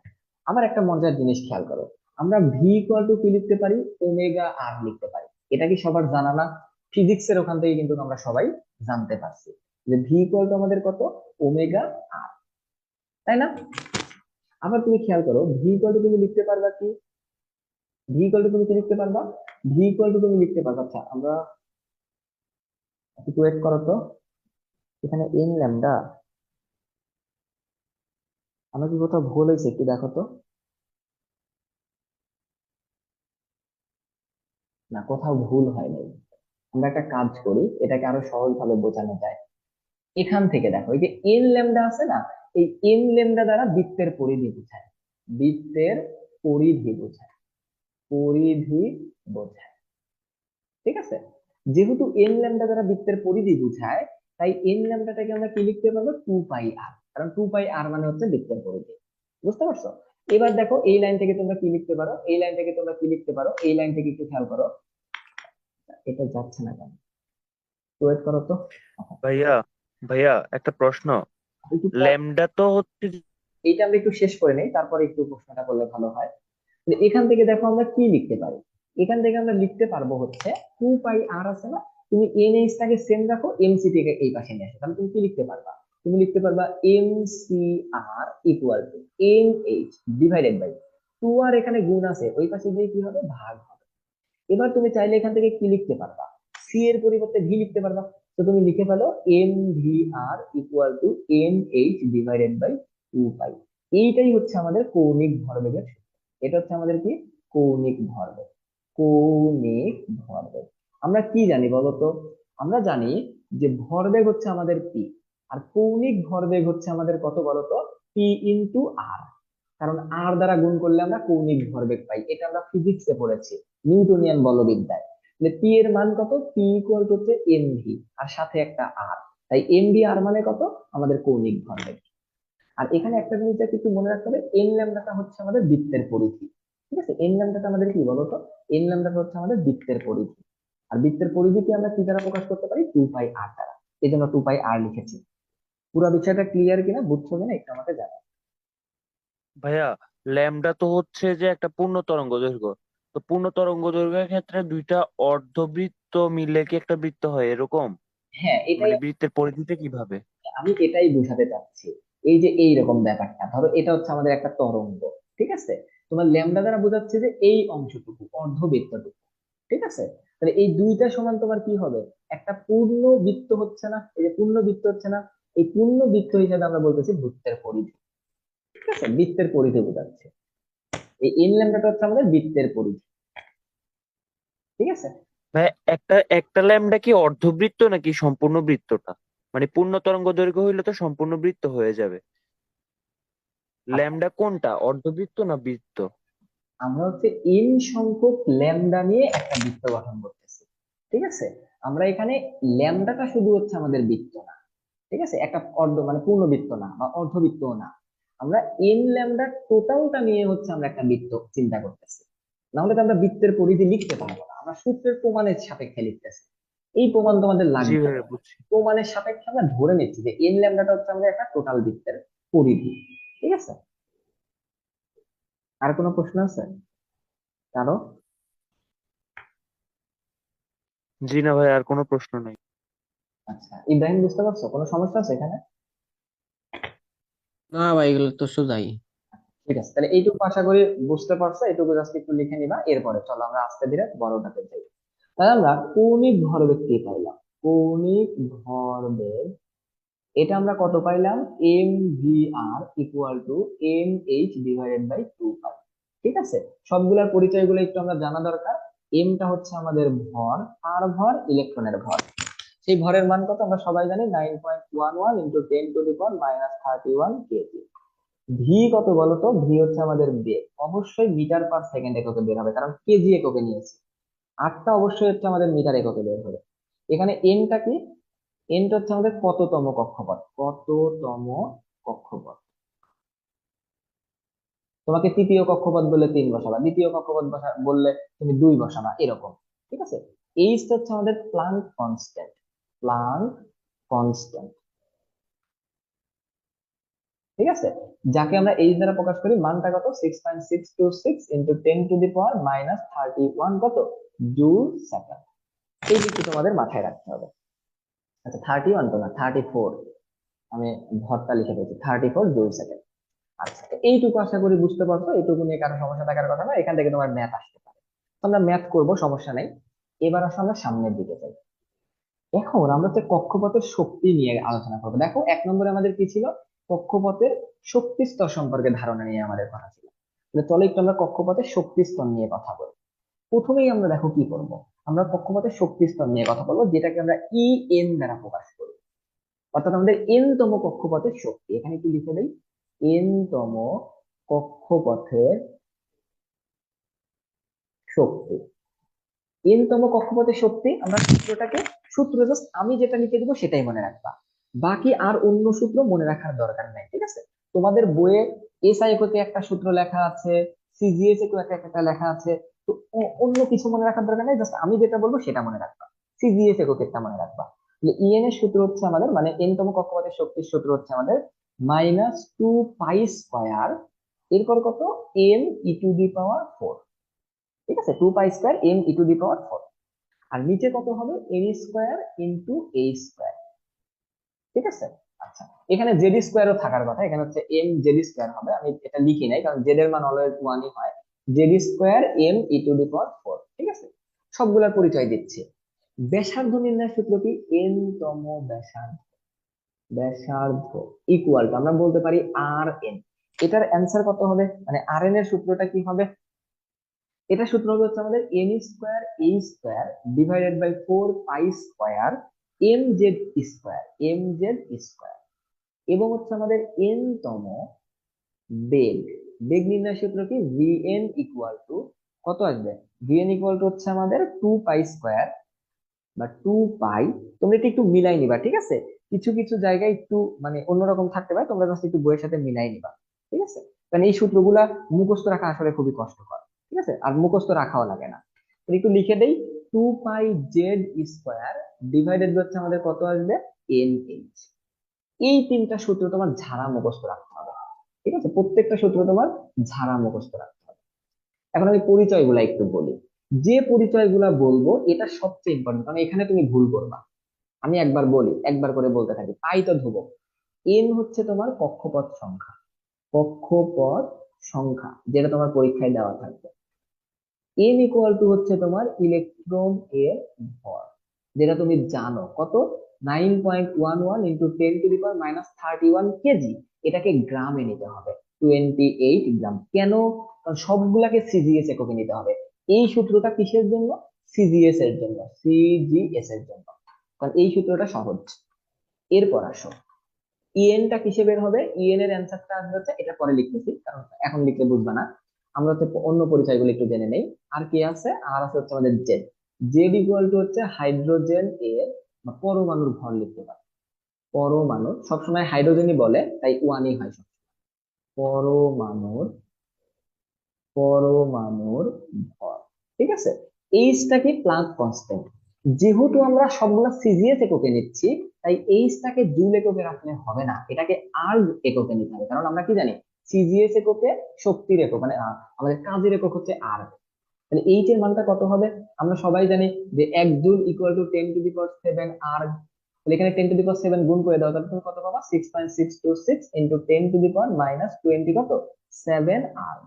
আবার একটা মজার জিনিস খেয়াল করো, আমরা ভি ইকুয়াল টু কি লিখতে পারি, ওমেগা আর লিখতে পারি। এটা কি সবার জানা না? ফিজিক্সের ওখান থেকে কিন্তু আমরা সবাই জানতে পারছি যে ভি ইকুয়াল টু আমাদের কত, ওমেগা আর, তাই না? আবার তুমি খেয়াল করো, ভি ইকুয়াল টু তুমি লিখতে পারবা কি, ভি ইকুয়াল টু তুমি কি লিখতে পারবা, ভি ইকুয়াল টু তুমি লিখতে পারবা, আচ্ছা আমরা একটু ওয়েট করো তো, এখানে এন ল্যামডা, আমার কি কোথাও ভুল হয়েছে একটু দেখো তো। না, কোথাও ভুল হয় নাই। আমরা একটা কাজ করি, এটাকে আরো সহজ ভাবে বোঝানো যায়। এখান থেকে দেখো, এই যে এন ল্যামডা আছে না, এই এন ল্যামডা দ্বারা বৃত্তের পরিধি বোঝায়, বৃত্তের পরিধি বোঝায়, পরিধি বোঝায়। ঠিক আছে? যেহেতু এন ল্যামডা দ্বারা বৃত্তের পরিধি বোঝায়, তাই এন ল্যামডাটাকে আমরা কি লিখতে পারবো, 2 পাই আর, কারণ 2 পাই আর মানে হচ্ছে বৃত্তের পরিধি। বুঝতে পারছো? এবার দেখো এই লাইন থেকে তোমরা কি লিখতে পারো, এই লাইন থেকে তোমরা কি লিখতে পারো, এই লাইন থেকে একটু খেয়াল করো, এটা যাচ্ছে না কেন, ওয়েট করো তো। ভাইয়া, ভাইয়া একটা প্রশ্ন। একটু ল্যামডা তো হচ্ছে এইটা আমরা একটু শেষ করে নেই, তারপরে একটু প্রশ্নটা করলে ভালো হয়। যে এখান থেকে দেখো আমরা কি লিখতে পারি, এখান থেকে আমরা লিখতে পারবো হচ্ছে 2 পাই আর আছে না, তুমি এন এইচ টাকে সেম রাখো, এমসি থেকে এই পাশে নিয়ে আসো, তাহলে তুমি কি লিখতে পারবা, তুমি লিখতে পারবা M C R equal to N H divided by, 2 আর এখানে গুণ আছে, ওই পাশে গিয়ে কি হবে, ভাগ হবে। এবার তুমি চাইলে এখান থেকে কি লিখতে পারবা, সি এর পরিবর্তে ভি লিখতে পারবা। তো তুমি লিখে ফেলো M V R equal to N H divided by 2 pi. এইটাই হচ্ছে আমাদের কৌণিক ভরবেগের সূত্র। এটা হচ্ছে আমাদের কি, কৌণিক ভরবেগ। কৌণিক ভরবেগ। আমরা কি জানি বলতো? আমরা জানি যে ভরবেগ হচ্ছে আমাদের পি, আর কৌণিক ভরবেগ হচ্ছে আমাদের কত বলতো? পি ইন্টু আর। কারণ আর দ্বারা গুণ করলে আমরা কৌণিক ভরবেগ পাই, এটা আমরা ফিজিক্সে পড়েছি, নিউটনিয়ান বলবিদ্যায়। পি এর মান কত? পি ইকুয়াল হচ্ছে এম ভি আর সাথে একটা আর। তাই এম ভি আর মানে কত? আমাদের কৌণিক ভরবেগ। আর এখানে একটা জিনিস যা কিছু মনে রাখতে হবে, এন ল্যামডাটা হচ্ছে আমাদের বৃত্তের পরিধি। ঠিক আছে, এন ল্যামডাটা আমাদের কি বলতো? এন ল্যামডাটা হচ্ছে আমাদের বৃত্তের পরিধি। আর বৃত্তের পরিধিকে আমরা কি দ্বারা প্রকাশ করতে পারি? 2 পাই আর দ্বারা। এই জন্য 2 পাই আর লিখেছি। পুরো বিষয়টা ক্লিয়ার কিনা, বুঝছো কিনা একটু আমাকে জানাও। ভাইয়া, ল্যামডা তো হচ্ছে যে একটা পূর্ণ তরঙ্গ দৈর্ঘ্য। তো পূর্ণ তরঙ্গ দৈর্ঘ্যের ক্ষেত্রে দুইটা অর্ধবৃত্ত মিলে কি একটা বৃত্ত হয় এরকম? হ্যাঁ, এটাই মানে বৃত্তের পরিধিটা কিভাবে? আমি এটাই বোঝাতে চাচ্ছি। এই যে এইরকম ব্যাপারটা, ধরো এটা হচ্ছে আমাদের একটা তরঙ্গ, ঠিক আছে? তোমার ল্যামডা দ্বারা বোঝাচ্ছে যে এই অংশটুকু, অর্ধবৃত্তটুকু, ঠিক আছে? তাহলে এই দুইটা সমান তোমার কি হবে? একটা পূর্ণ বৃত্ত হচ্ছে না? এই যে পূর্ণ বৃত্ত হচ্ছে না, এই পূর্ণ বৃত্ত হিসেবে আমরা বলতেছি বৃত্তের পরিধি। ঠিক আছে, বৃত্তের পরিধি বোঝাচ্ছে। এই এন ল্যামডাটা হচ্ছে আমাদের বৃত্তের পরিধি। ঠিক আছে। ভাই, একটা একটা ল্যামডা কি অর্ধবৃত্ত নাকি সম্পূর্ণ বৃত্তটা? মানে পূর্ণ তরঙ্গ দৈর্ঘ্য হইলে তো সম্পূর্ণ বৃত্ত হয়ে যাবে। আচ্ছা, ল্যামডা কোনটা, অর্ধবৃত্ত না বৃত্ত? আমরা হচ্ছে এন সংখ্যক ল্যামডা নিয়ে একটা বৃত্ত গঠন করতেছি। ঠিক আছে, আমরা এখানে ল্যামডাটা শুধু হচ্ছে আমাদের বৃত্ত না, ঠিক আছে, একটা অর্ধ মানে পূর্ণবৃত্ত না বা অর্ধবৃত্ত না, আমরা এন ল্যামডা টোটালটা নিয়ে হচ্ছে আমরা একটা বৃত্ত চিন্তা করতেছি। না হলে তো আমরা বৃত্তের পরিধি লিখতে পারবো না, আমরা সূত্রের প্রমাণের সাপেক্ষে লিখতেছি। এই প্রমাণ তোমাদের জি লাগবে না। ভাইয়া, বুঝছি। প্রমাণের সাপেক্ষে আমরা ধরে নিচ্ছি যে এন ল্যামডাটা হচ্ছে আমাদের একটা টোটাল বৃত্তের পরিধি। ঠিক আছে। আর কোনো প্রশ্ন আছে কারো? জি না ভাই, আর কোনো প্রশ্ন নাই। আচ্ছা, ইব্রাহিম বুঝতে পারছো? কোনো সমস্যা আছে এখানে? না ভাই, এগুলো তো সোজাই। ঠিক আছে, তাহলে এইটুকু আশা করি বুঝতে পারছো। এইটুকু জাস্ট একটু লিখে নিবা, এরপরে চলো আমরা আস্তে ধীরে বড়টাতে যাই। তাহলে আমরা কৌণিক ভরবেগ কি পাইলাম? কৌণিক ভরবেগ, এটা আমরা কত পাইলাম? M V R equal to M H divided by 2 pi. ঠিক আছে, সবগুলোর পরিচয়গুলো একটু আমরা জানা দরকার। এমটা হচ্ছে আমাদের ভর, আর ভর ইলেকট্রনের ভর। সেই ভরের মান কত আমরা সবাই জানি, 9.11 ইন্টু 10⁻31 কেজি। ভি কত বলতো? ভি হচ্ছে আমাদের বেগ, অবশ্যই মিটার পার সেকেন্ড এককে বের হবে, কারণ কেজি এককে নিয়েছি। আটটা অবশ্যই হচ্ছে আমাদের মিটার এককে বের হবে। এখানে এনটা কি? এনটা হচ্ছে আমাদের কততম কক্ষপথ, কততম কক্ষপথ। তোমাকে তৃতীয় কক্ষপথ বললে 3 বসাবা, দ্বিতীয় কক্ষপথ বললে তুমি 2 বসাবা, এরকম। ঠিক আছে। এইচটা হচ্ছে আমাদের প্লাঙ্ক কনস্ট্যান্ট, প্লাঙ্ক কনস্ট্যান্ট। ঠিক আছে, যাকে আমরা এইচ দ্বারা প্রকাশ করি। মানটা কত? 6.626 ইন্টু 10⁻31 কত জুল সেকেন্ড। এই দিকটি তোমাদের মাথায় রাখতে হবে। আচ্ছা, 31 তো না, 34। আমি ভরটা লিখে দিয়েছি, 34 জুল সেকেন্ড। আচ্ছা, তো এইটুকু আশা করি বুঝতে পারছো। এইটুকু নিয়ে কারো সমস্যা থাকার কথা না, এখান থেকে তোমার ম্যাথ আসতে পারে। তো আমরা ম্যাথ করব, সমস্যা নাই। এবার আসলে আমরা সামনের দিকে যাই। এখন আমরা হচ্ছে কক্ষপথের শক্তি নিয়ে আলোচনা করবো। দেখো, 1 নম্বরে আমাদের কি ছিল? কক্ষপথের শক্তি স্তর সম্পর্কে ধারণা নিয়ে আমাদের কথা ছিল। তাহলে চলো একটু আমরা কক্ষপথের শক্তি স্তর নিয়ে কথা বলি। প্রথমেই আমরা দেখো কি করব, আমরা কক্ষপথের শক্তি স্তর নিয়ে কথা বলবো, যেটাকে আমরা ই এন দ্বারা প্রকাশ করি। অর্থাৎ আমাদের এন তম কক্ষপথের শক্তি, এখানে কি লিখে দেই? এন তম কক্ষপথের শক্তি। এন তম কক্ষপথের শক্তি, আমরা সূত্রটাকে, সূত্র জাস্ট আমি যেটা লিখে দিব সেটাই মনে রাখবা। বাকি আর অন্য সূত্র মনে রাখার দরকার নাই। ঠিক আছে, তোমাদের বইয়ে এসআই এককে একটা সূত্র লেখা আছে, সিজিএস একে একটা লেখা আছে। তো অন্য কিছু মনে রাখার দরকার নেই, জাস্ট আমি যেটা বলবো সেটা মনে রাখবা। সিজিএস এককটা মনে রাখবা। তাহলে ইএন এর সূত্র হচ্ছে আমাদের, মানে এন তম কক্ষপথের শক্তির সূত্র হচ্ছে আমাদের -2 পাই স্কয়ার, এরপর কত? M E to the power 4। ঠিক আছে, 2 pi square M E to the power 4। আর নিচে কত হবে? N square into A square. ঠিক আছে। আচ্ছা, এখানে জেড স্কোয়ারও থাকার কথা, এখানে হচ্ছে এম জেড স্কোয়ার হবে, আমি এটা লিখি নাই কারণ জেড এর মান অলওয়েজ ওয়ানই হয়। Z square M E to the power 4। ঠিক আছে, সবগুলোর পরিচয় দিচ্ছি। ব্যাসার্ধ নির্ণয় সূত্র কি? এন তম ব্যাসার্ধ, ব্যাসার্ধ ইকুয়াল টু আমরা বলতে পারি আর এন। এটার অ্যান্সার কত হবে, মানে আর এন এর সূত্রটা কি হবে? এটা সূত্র হবে হচ্ছে আমাদের N square A square divided by 4 pi square M Z square, M Z square. এবং হচ্ছে আমাদের এন তম বেগ, বেগ নির্ণয় সূত্র কি, ভিএন ইকুয়াল টু কত আসবে, ভিএন ইকুয়াল টু হচ্ছে আমাদের 2 পাই স্কোয়ার বা 2 পাই। তোমরা এটা একটু মিলাই নিবা, ঠিক আছে? কিছু কিছু জায়গায় একটু মানে অন্যরকম থাকতে পারে, তোমরা জাস্ট একটু বইয়ের সাথে মিলাই নিবা, ঠিক আছে? কারণ এই সূত্রগুলা মুখস্থ রাখা আসলে খুবই কষ্টকর, ঠিক আছে? আর মুখস্থ রাখাও লাগে না। তো একটু লিখে দেই, 2 পাই জেড স্কোয়ার ডিভাইডেড হচ্ছে আমাদের কত আসবে, এন এইচ। এই তিনটা সূত্র তোমার ঝাড়া মুখস্থ রাখতে হবে, ঠিক আছে? প্রত্যেকটা সূত্র তোমার ঝাড়া মুখস্থ রাখতে হবে। এখন আমি পরিচয়গুলা একটু বলি। যে পরিচয়গুলা বলবো এটা সবচেয়ে ইম্পর্টেন্ট, কারণ এখানে তুমি ভুল করবা। আমি একবার বলি, একবার করে বলতে থাকি। পাই তো ধ্রুবক, এন হচ্ছে তোমার কক্ষপথ সংখ্যা, কক্ষপথ সংখ্যা যেটা তোমার পরীক্ষায় দেওয়া থাকবে। এন ইকুয়াল টু হচ্ছে তোমার ইলেকট্রন এর ভর, যেটা তুমি জানো কত, 9.11 × 10⁻³ - 31 কেজি। এটাকে গ্রামে নিতে হবে, 28 গ্রাম। কেন? কারণ সবগুলাকে সিজিএস এককে নিতে হবে। এই সূত্রটা কিসের জন্য, সিজিএস এর জন্য, সিজিএস এর জন্য, কারণ এই সূত্রটা সহজ। এরপর আসো, ইএনটা কিসে বের হবে, ইএন এর অ্যান্সারটা আসবে হচ্ছে, এটা পরে লিখতেছি কারণ এখন লিখলে বুঝবা না। আমরা হচ্ছে অন্য পরিচয়গুলো একটু জেনে নেই। আর কি আছে, আর আছে হচ্ছে আমাদের জেড। জেড ইকুয়াল টু হচ্ছে হাইড্রোজেন এর বা পরমাণুর ভর লিখতে পারি। পরমাণু সবসময় হাইড্রোজেনই বলে, তাই ওয়ানই হয় সব। পরমাণুর, পরমাণুর ভর, ঠিক আছে? এইচটা কি, প্লাঙ্ক কনস্ট্যান্ট। যেহেতু আমরা সবগুলা সিজিএস এককে নিচ্ছি, তাই এইচটাকে জুল এককে রাখলে হবে না, এটাকে আর্গ এককে নিতে হবে। কারণ আমরা কি জানি, সিজিএস এককে শক্তির একক, মানে আমাদের কাজের একক হচ্ছে আর্গ। তাহলে এইচ এর মানটা কত হবে, আমরা সবাই জানি যে 1 জুল ইকুয়াল টু 10⁻⁷ আর্গ। তাহলে এখানে 10⁻⁷ গুণ করে দাও, তাহলে তুমি কত পাবা, 6.626 ইন্টু 10⁻⁻20 কত, 7 আর্গ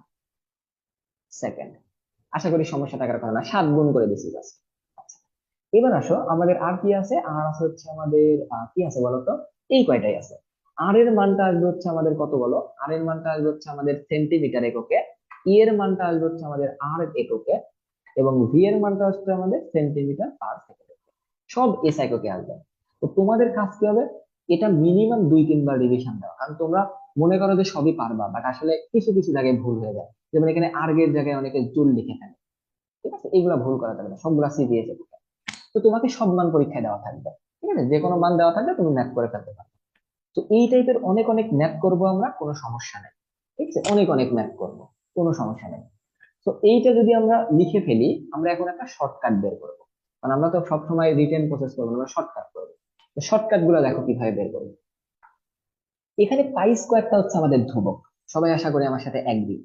সেকেন্ড। আশা করি সমস্যা থাকার কথা না, 7 গুণ করে দিছি জাস্ট। আচ্ছা, এবার আসো আমাদের আর কি আছে, আর আছে হচ্ছে আমাদের কি আছে বলতো, এই কয়টাই আছে। আর এর মানটা আসবে হচ্ছে আমাদের কত বলো, আর এর মানটা আসবে হচ্ছে আমাদের সেন্টিমিটার এককে, ই এর মানটা আসবে হচ্ছে আমাদের আর এককে, এবং ভি এর মানটা হচ্ছে আমাদের সেন্টিমিটার পার সেকেন্ড। সব এস এককে আসবে। তো তোমাদের কাজ কি হবে, এটা মিনিমাম 2-3 বার রিভিশন দাও, কারণ তোমরা মনে করো যে সবই পারবা, বাট আসলে কিছু কিছু জায়গায় ভুল হয়ে যায়। যেমন এখানে আর্গের জায়গায় অনেকে জুল লিখে ফেলে, ঠিক আছে? এগুলা ভুল করা যাবে না, সবগুলা সিজিএস। তো তোমাকে সব মান পরীক্ষায় দেওয়া থাকবে, ঠিক আছে? যে কোনো মান দেওয়া থাকবে তুমি ম্যাথ করে ফেলতে পারবে। তো এই টাইপের অনেক অনেক ম্যাথ করবো আমরা, কোনো সমস্যা নেই, ঠিক আছে? অনেক অনেক ম্যাথ করবো, কোনো সমস্যা নেই। তো এইটা যদি আমরা লিখে ফেলি, আমরা এখন একটা শর্টকাট বের করবো, কারণ আমরা তো সবসময় রিটেন প্রসেস করবো না, আমরা শর্টকাট করবো। তো শর্টকাট গুলো দেখো কিভাবে বের করবো। এখানে পাই স্কোয়ারটা হচ্ছে আমাদের ধ্রুবক, সবাই আশা করি আমার সাথে একই।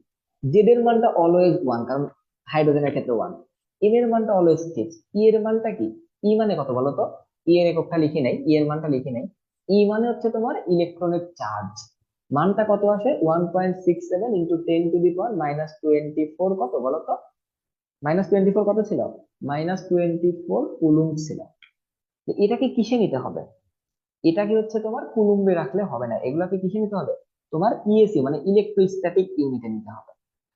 জেড এর মানটা অলওয়েজ ওয়ান, কারণ হাইড্রোজেনের ক্ষেত্রে ওয়ান। এম এর মানটা অলওয়েজ ফিক্স। ই এর মানটা কি, ই মানে কত বলতো, ই এর এককটা লিখে নাই, ই এর মানটা লিখে নাই। ই মানে হচ্ছে তোমার ইলেকট্রনের চার্জ, মানটা কত আসে, 1.67 × 10⁻⁻24 কত বলতো, -24 কত ছিল, -24 কুলুম ছিল। তো এটাকে কিসে নিতে হবে, এটাকে হচ্ছে তোমার কুলুম্বে রাখলে হবে না, এগুলাকে কিসে নিতে হবে, তোমার ইএসইউ মানে ইলেকট্রোস্ট্যাটিক ইউনিটে নিতে হবে।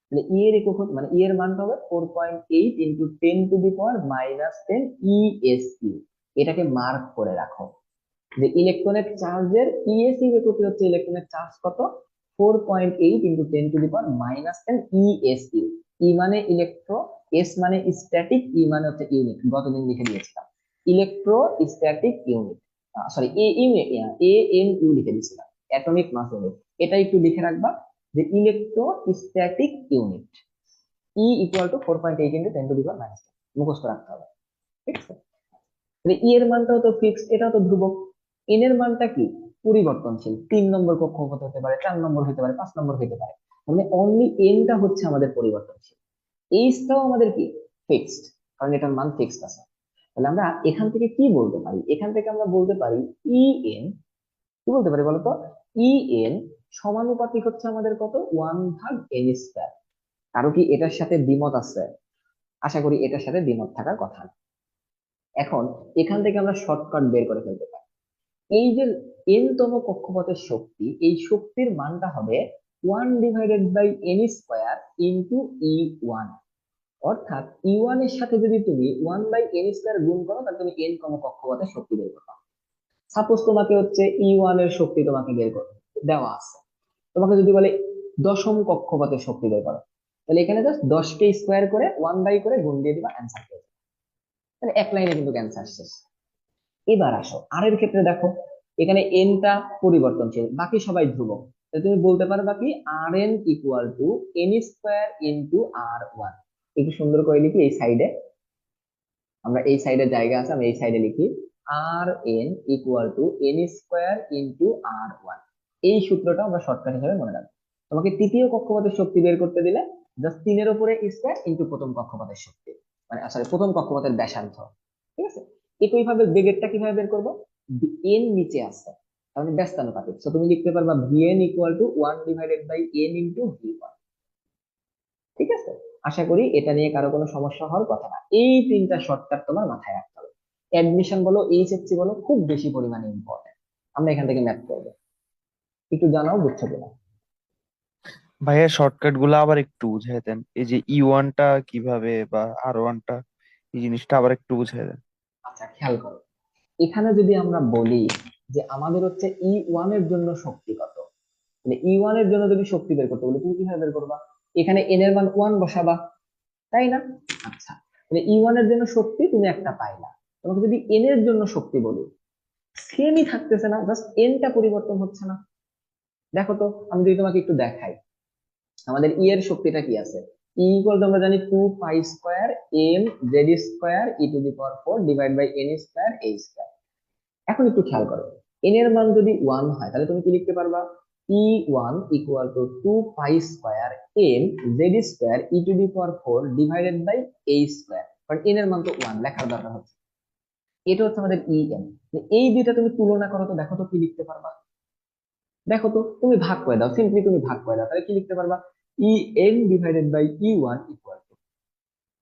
তাহলে ই এর একক মানে ই এর মানটা হবে 4.8 ইন্টু 10⁻⁻10 ইএসইউ। এটাকে মার্ক করে রাখো যে ইলেকট্রনের চার্জের ইএসইউ এককে হচ্ছে ইলেকট্রনের চার্জ কত, 4.8 ইন্টু 10⁻⁻10 ইএসইউ। ই মানে ইলেকট্রো, এস মানে স্ট্যাটিক, ই মানে হচ্ছে ইউনিট, গতদিন লিখে দিয়েছিলাম electrostatic unit. Sorry, A N U লিখে দিয়েছিলাম, অ্যাটমিক মাস ইউনিট। এটা একটু লিখে রাখবা যে ইলেকট্রোস্ট্যাটিক ইউনিট, ই ইকুয়াল টু 4.8 ইন্টু 10⁻⁻10, মুখস্থ রাখতে হবে, ঠিক আছে? তাহলে ই এর মানটাও তো ফিক্সড, এটাও তো ধ্রুবক। এন এর মানটা কি, পরিবর্তনশীল, 3 নম্বর কক্ষপথ হতে পারে, 4 নম্বর হতে পারে, 5 নম্বর হতে পারে। মানে অনলি এনটা হচ্ছে আমাদের পরিবর্তনশীল, এইচটাও আমাদের কি, ফিক্সড, কারণ এটার মান ফিক্সড আছে। তাহলে আমরা এখান থেকে কি বলতে পারি, এখান থেকে আমরা বলতে পারি ই এন, কি বলতে পারি বলতো, ই এন সমানুপাতিক হচ্ছে আমাদের কত, 1/n²। কারো কি এটার সাথে দ্বিমত আছে? আশা করি এটার সাথে দ্বিমত থাকার কথা না। এখন এখান থেকে আমরা শর্টকাট বের করে ফেলতে পারি। এই যে এন তম কক্ষপথের শক্তি, এই শক্তির মানটা হবে 1/n² ইন্টু ই ওয়ান। অর্থাৎ E1 এর সাথে যদি তুমি 1/n² গুণ করো তাহলে তুমি n কম কক্ষপথের শক্তি বের করবে। সাপোজ তোমাকে হচ্ছে E1 এর শক্তি তোমাকে বের করতে দেওয়া আছে, তোমাকে যদি বলে দশম কক্ষপথের শক্তি বের করো, তাহলে এখানে জাস্ট 10কে স্কোয়ার করে 1 বাই করে গুণ দিয়ে দিবা, অ্যান্সার পেয়ে যাবে। তাহলে এক লাইনে কিন্তু অ্যান্সার শেষ। এবার আসো আর এর ক্ষেত্রে দেখো, এখানে এনটা পরিবর্তনশীল, বাকি সবাই ধ্রুবক। তাহলে তুমি বলতে পারবা কি Rn = n² × R1। একটু সুন্দর করে লিখি এই সাইডে, আমরা এই সাইডে জায়গা আছে, আমি এই সাইডে লিখি Rn = n² × R1। এই সূত্রটা আমরা শর্টকাট হিসেবে মনে রাখবো। তোমাকে তৃতীয় কক্ষপথের শক্তি বের করতে দিলে জাস্ট 3-এর উপরে স্কয়ার ইনটু প্রথম কক্ষপথের শক্তি, মানে সরি প্রথম কক্ষপথের ব্যাসার্ধ। ঠিক আছে, একইভাবে বেগেরটা কিভাবে বের করবো, এন নিচে আছে তার মানে ব্যস্তানুপাতিক, তো তুমি লিখতে পারবা Vn = 1/n × V1। ঠিক আছে, আশা করি এটা নিয়ে কারো কোনো সমস্যা হওয়ার কথা না। এই তিনটা শর্টকাট তোমার মাথায় রাখতে হবে। অ্যাডমিশন বলো, এইচএসসি বলো, খুব বেশি পরিমাণে ইম্পর্টেন্ট। আমরা এখান থেকে ম্যাথ করবো, একটু জানাও বুঝছো কিনা। ভাইয়া শর্টকাট গুলো আবার একটু বুঝাই দেন, এই যে E1টা কিভাবে বা R1টা, এই জিনিসটা আবার একটু বুঝাই দেন। আচ্ছা খেয়াল করো, এখানে যদি আমরা বলি যে আমাদের হচ্ছে E1 এর জন্য শক্তি কত, মানে E1 এর জন্য যদি শক্তি বের করতে বলি তুমি কিভাবে বের করবা, এখানে এন এর মান 1 বসাবা, তাই না? আচ্ছা, মানে E1 এর জন্য শক্তি তুমি একটা পাইলা। তোমাকে যদি এন এর জন্য শক্তি বলি, সেমই থাকতেছে না, জাস্ট এনটা পরিবর্তন হচ্ছে না। দেখো তো, আমি যদি তোমাকে একটু দেখাই, আমাদের ই এর শক্তিটা কি আছে, আমরা জানি 2π² m z² e⁴ এখন একটু খেয়াল করো, এন এর মান যদি 1 হয় তাহলে তুমি কি লিখতে পারবা, E1 = 2π² m z² কারণ এন এর মান তো 1 লেখার দরকার হচ্ছে। এটা হচ্ছে আমাদের En। এই দুইটা তুমি তুলনা করো তো, দেখো তো কি লিখতে পারবা। দেখো তো, তুমি ভাগ করে দাও, সিম্পলি তুমি ভাগ করে দাও, তাহলে কি লিখতে পারবা, En/E1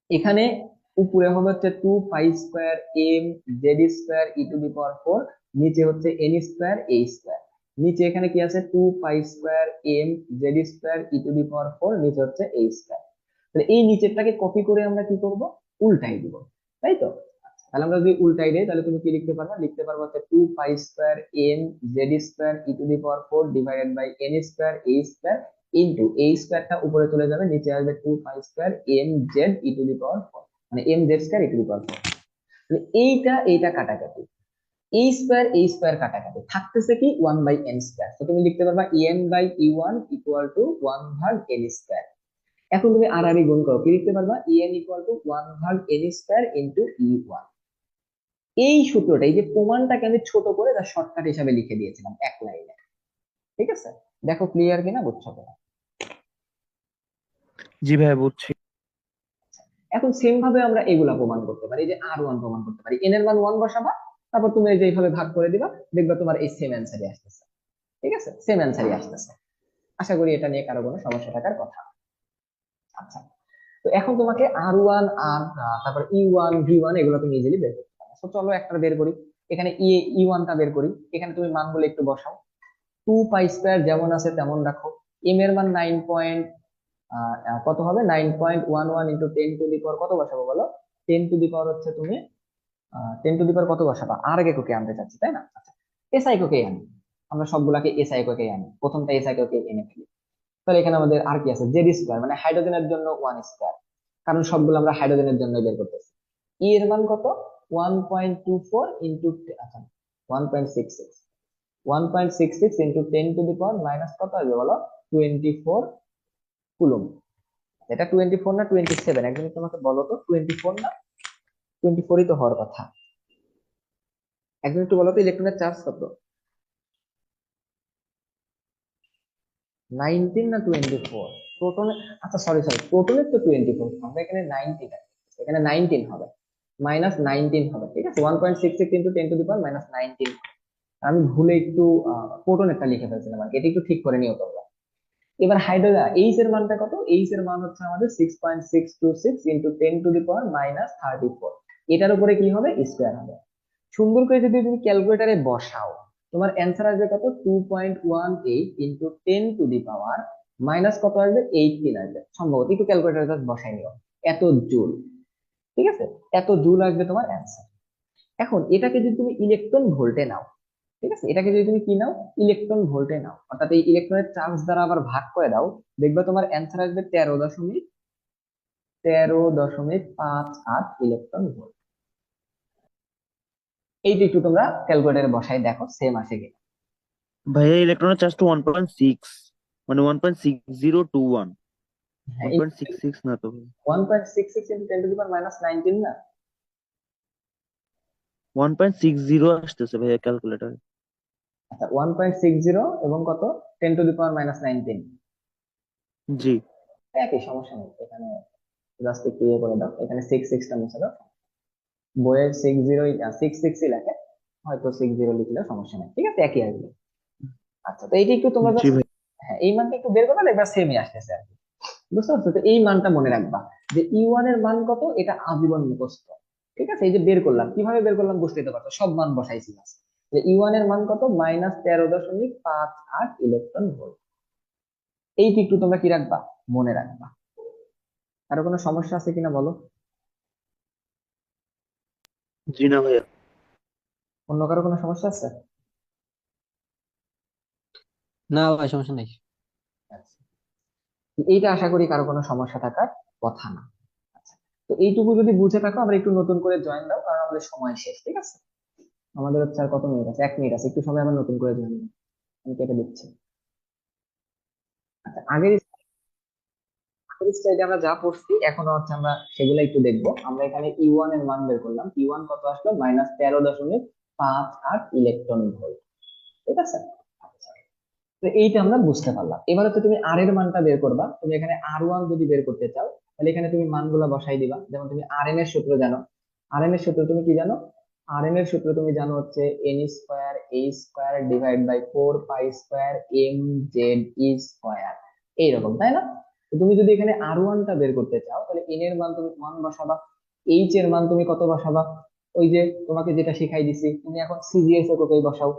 = এখানে উপরে হবে হচ্ছে 2π² m z² নিচে হচ্ছে n²a²। নিচে এখানে কি আছে, 2π² m z² নিচে হচ্ছে a²। তাহলে এই নিচেরটাকে কপি করে আমরা কি করব, উল্টাই দিব, তাই তো? আচ্ছা, তাহলে আমরা যদি উল্টাই দেই তাহলে তুমি কি লিখতে পারবা, লিখতে পারবা হচ্ছে 2π² m z² ইন্টু এই স্কয়ারটা উপরে চলে যাবে, নিচে আসবে 2π² mz e⁴, মানে mz² e⁴। মানে এইটা কাটাকাটি, এই স্কয়ার কাটাকাটি থাকতেছে কি 1/n²। তো তুমি লিখতে পারবা En/E1 = 1/n²। এখন তুমি আর গুণ করো, কি লিখতে পারবা, En = 1/n² ইন্টু E1। এই সূত্রটা, এই যে প্রমাণটাকে আমি ছোট করে তার শর্টকাট হিসাবে লিখে দিয়েছিলাম এক লাইনে। ঠিক আছে, দেখো ক্লিয়ার কিনা, বুঝছো কিনা। জি ভাইয়া বুঝছি। এখন সেম ভাবে আমরা এগুলা প্রমাণ করতে পারি, যে R1 প্রমাণ করতে পারি, এন এর মান 1 বসাবা, তারপর তুমি এই যে এইভাবে ভাগ করে দিবা, দেখবা তোমার এই সেম অ্যান্সারই আসতেছে। ঠিক আছে, সেম অ্যান্সারই আসতেছে। আশা করি এটা নিয়ে কারো কোনো সমস্যা থাকার কথা না। আচ্ছা, তো এখন তোমাকে R1 আর তারপর E1 V1 এগুলো তুমি ইজিলি বের করতে পারো। তো চলো একটা বের করি, এখানে E1টা বের করি। এখানে তুমি মানগুলো একটু বসাও, 2π² যেমন আছে তেমন রাখো। এম এর মান 9 কত হবে, 9.11 ইন্টু 10⁻⁴ কত বসাবো বলো, 10⁻⁴ হচ্ছে তুমি 10⁻⁴ কত বসাবা, আর এককে আনতে চাচ্ছি তাই না। আচ্ছা, এসআই এককে আনি, আমরা সবগুলাকে এসআই এককে আনি, প্রথমটা এসআই এককে এনে ফেলি। তাহলে এখানে আমাদের আর কি আছে, Z², মানে হাইড্রোজেনের জন্য 1², কারণ সবগুলো আমরা হাইড্রোজেনের জন্য বের করতেছি। ই এর মান কত, 1.24 ইন্টু, আচ্ছা 1.66, 1.66 ইন্টু 10⁻⁻, কত আসবে বলো, 24 কুলম। এটা 24 না 27, একজন একটু আমাকে বলো তো, 24 না 24ই তো হওয়ার কথা। একজন একটু বলো তো, ইলেকট্রনের চার্জ কত, 19 না 24? প্রোটনে, আচ্ছা সরি সরি, প্রোটনের তো 24, আমরা এখানে 19 আছে, এখানে 19 হবে, -19 হবে। ঠিক আছে, 1.66 ইন্টু 10⁻⁻19। আমি ভুলে একটু প্রোটনেরটা লিখে ফেলছিলাম, আর কি। এটা একটু ঠিক করে নিও তোমরা। এবার হাইড্রোজেন এইচ এর মানটা কত, এইচ এর মান হচ্ছে আমাদের 6.626 ইন্টু 10⁻⁻34। এটার উপরে কি হবে, স্কোয়ার হবে। সুন্দর করে যদি তুমি ক্যালকুলেটারে বসাও, তোমার অ্যান্সার আসবে কত, 2.18 ইন্টু 10⁻⁻, মাইনাস কত আসবে, 18 আসবে সম্ভবত, একটু ক্যালকুলেটারে জাস্ট বসাই নিও। এত জুল। ঠিক আছে, এত জুল আসবে তোমার অ্যান্সার। এখন এটাকে যদি তুমি ইলেকট্রন ভোল্টে নাও, ঠিক আছে, এটাকে যদি তুমি কি নাও, ইলেকট্রন ভোল্টে নাও, অর্থাৎ এই ইলেকট্রনের চার্জ দ্বারা আবার ভাগ করে দাও, দেখবে তোমার অ্যান্সার আসবে 13.58 ইলেকট্রন ভোল্ট। এইটা একটু তোমরা ক্যালকুলেটারে বসাই দেখো সেম আসে কিনা। ভাইয়া ইলেকট্রনের চার্জ তো 1.6, মানে 1.6021, হ্যাঁ, 1.66 না তো ভাই। 1.66 ইন্টু 10⁻⁹ না? 1.60 আসতেছে ভাইয়া ক্যালকুলেটর। আচ্ছা, 1.60 এবং কত, 10⁻⁹। জি। একই, সমস্যা নেই এখানে। জাস্ট একটু ইয়ে করে দাও, এখানে 6 মুছে দাও। বইয়ের 6 লেখে, হয়তো 60 লিখলেও সমস্যা নেই, ঠিক আছে, একই আসবে। আচ্ছা, তো এইটা একটু তোমরা জি just, ভাই। হ্যাঁ, এই মানটা একটু বের করবে, দেখবা সেমই আসতেছে আর কি। বুঝতে পারছো? তো এই মানটা মনে রাখবা যে E1 এর মান কত, এটা আজীবন মুখস্থ। ঠিক আছে, এই যে বের করলাম, কিভাবে বের করলাম বুঝতেই তো পারছো, সব মান বসাইছি বাস। যে E1 এর মান কত, -13.58 ইলেকট্রন ভোল্ট। এইটা একটু তোমরা কি রাখবা, মনে রাখবা। আরো কোনো সমস্যা আছে কিনা বলো? জি না ভাইয়া। অন্য কারো কোনো সমস্যা আছে? না ভাই, সমস্যা নেই। আচ্ছা, এইটা আশা করি কারো কোনো সমস্যা থাকার কথা না। আচ্ছা, তো এইটুকু যদি বুঝে থাকো, আমরা একটু নতুন করে জয়েন দাও, কারণ আমাদের সময় শেষ। ঠিক আছে, আমাদের হচ্ছে আর কত মিনিট আছে, 1 মিনিট আছে, একটু সময় আমরা নতুন করে জয়েন দাও। আমি কেটে দিচ্ছি। আচ্ছা, আগের স্লাইডে আমরা যা পড়ছি এখনো হচ্ছে আমরা সেগুলো একটু দেখবো। আমরা এখানে E1 এর মান বের করলাম, E1 কত আসলো, -13.58 ইলেকট্রন ভোল্ট। ঠিক আছে, আচ্ছা, তো এইটা আমরা বুঝতে পারলাম। এবার হচ্ছে তুমি আর এর মানটা বের করবা। তুমি এখানে R1 যদি বের করতে চাও, তাহলে এখানে তুমি মানগুলা বসাই দিবা। যেমন তুমি Rn এর সূত্র জানো, Rn এর সূত্র তুমি কি জানো? Rn এর সূত্র তুমি জানো হচ্ছে n²a²/4π² mz² এইরকম, তাই না? তো তুমি যদি এখানে R1 টা বের করতে চাও, তাহলে n এর মান তুমি 1 বসাবা, h এর মান তুমি কত বসাবা, ওই যে তোমাকে যেটা শিখাই দিছি, তুমি এখন সিজিএস এককেই বসাও।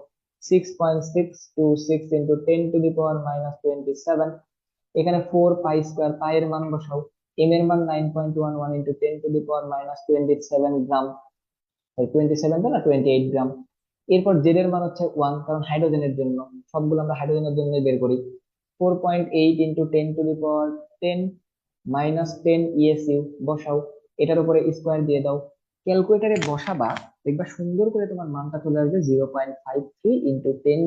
6.626 ইন্টু 10⁻⁻27। এখানে 4π² পাই এর মান বসাও। এম এর মান 9.11 ইন্টু 10⁻27 গ্রাম, 27 তো না, 28 গ্রাম। এরপর জেড এর মান হচ্ছে 1, কারণ হাইড্রোজেনের জন্য, সবগুলো আমরা হাইড্রোজেনের জন্য বের করি। 4.8 ইন্টু 10⁻10⁻10 ইএসইউ বসাও, এটার উপরে স্কোয়ার দিয়ে দাও, ক্যালকুলেটারে বসাবা, দেখবা সুন্দর করে তোমার মানটা চলে আসবে 0.53 ইন্টু 10⁻⁸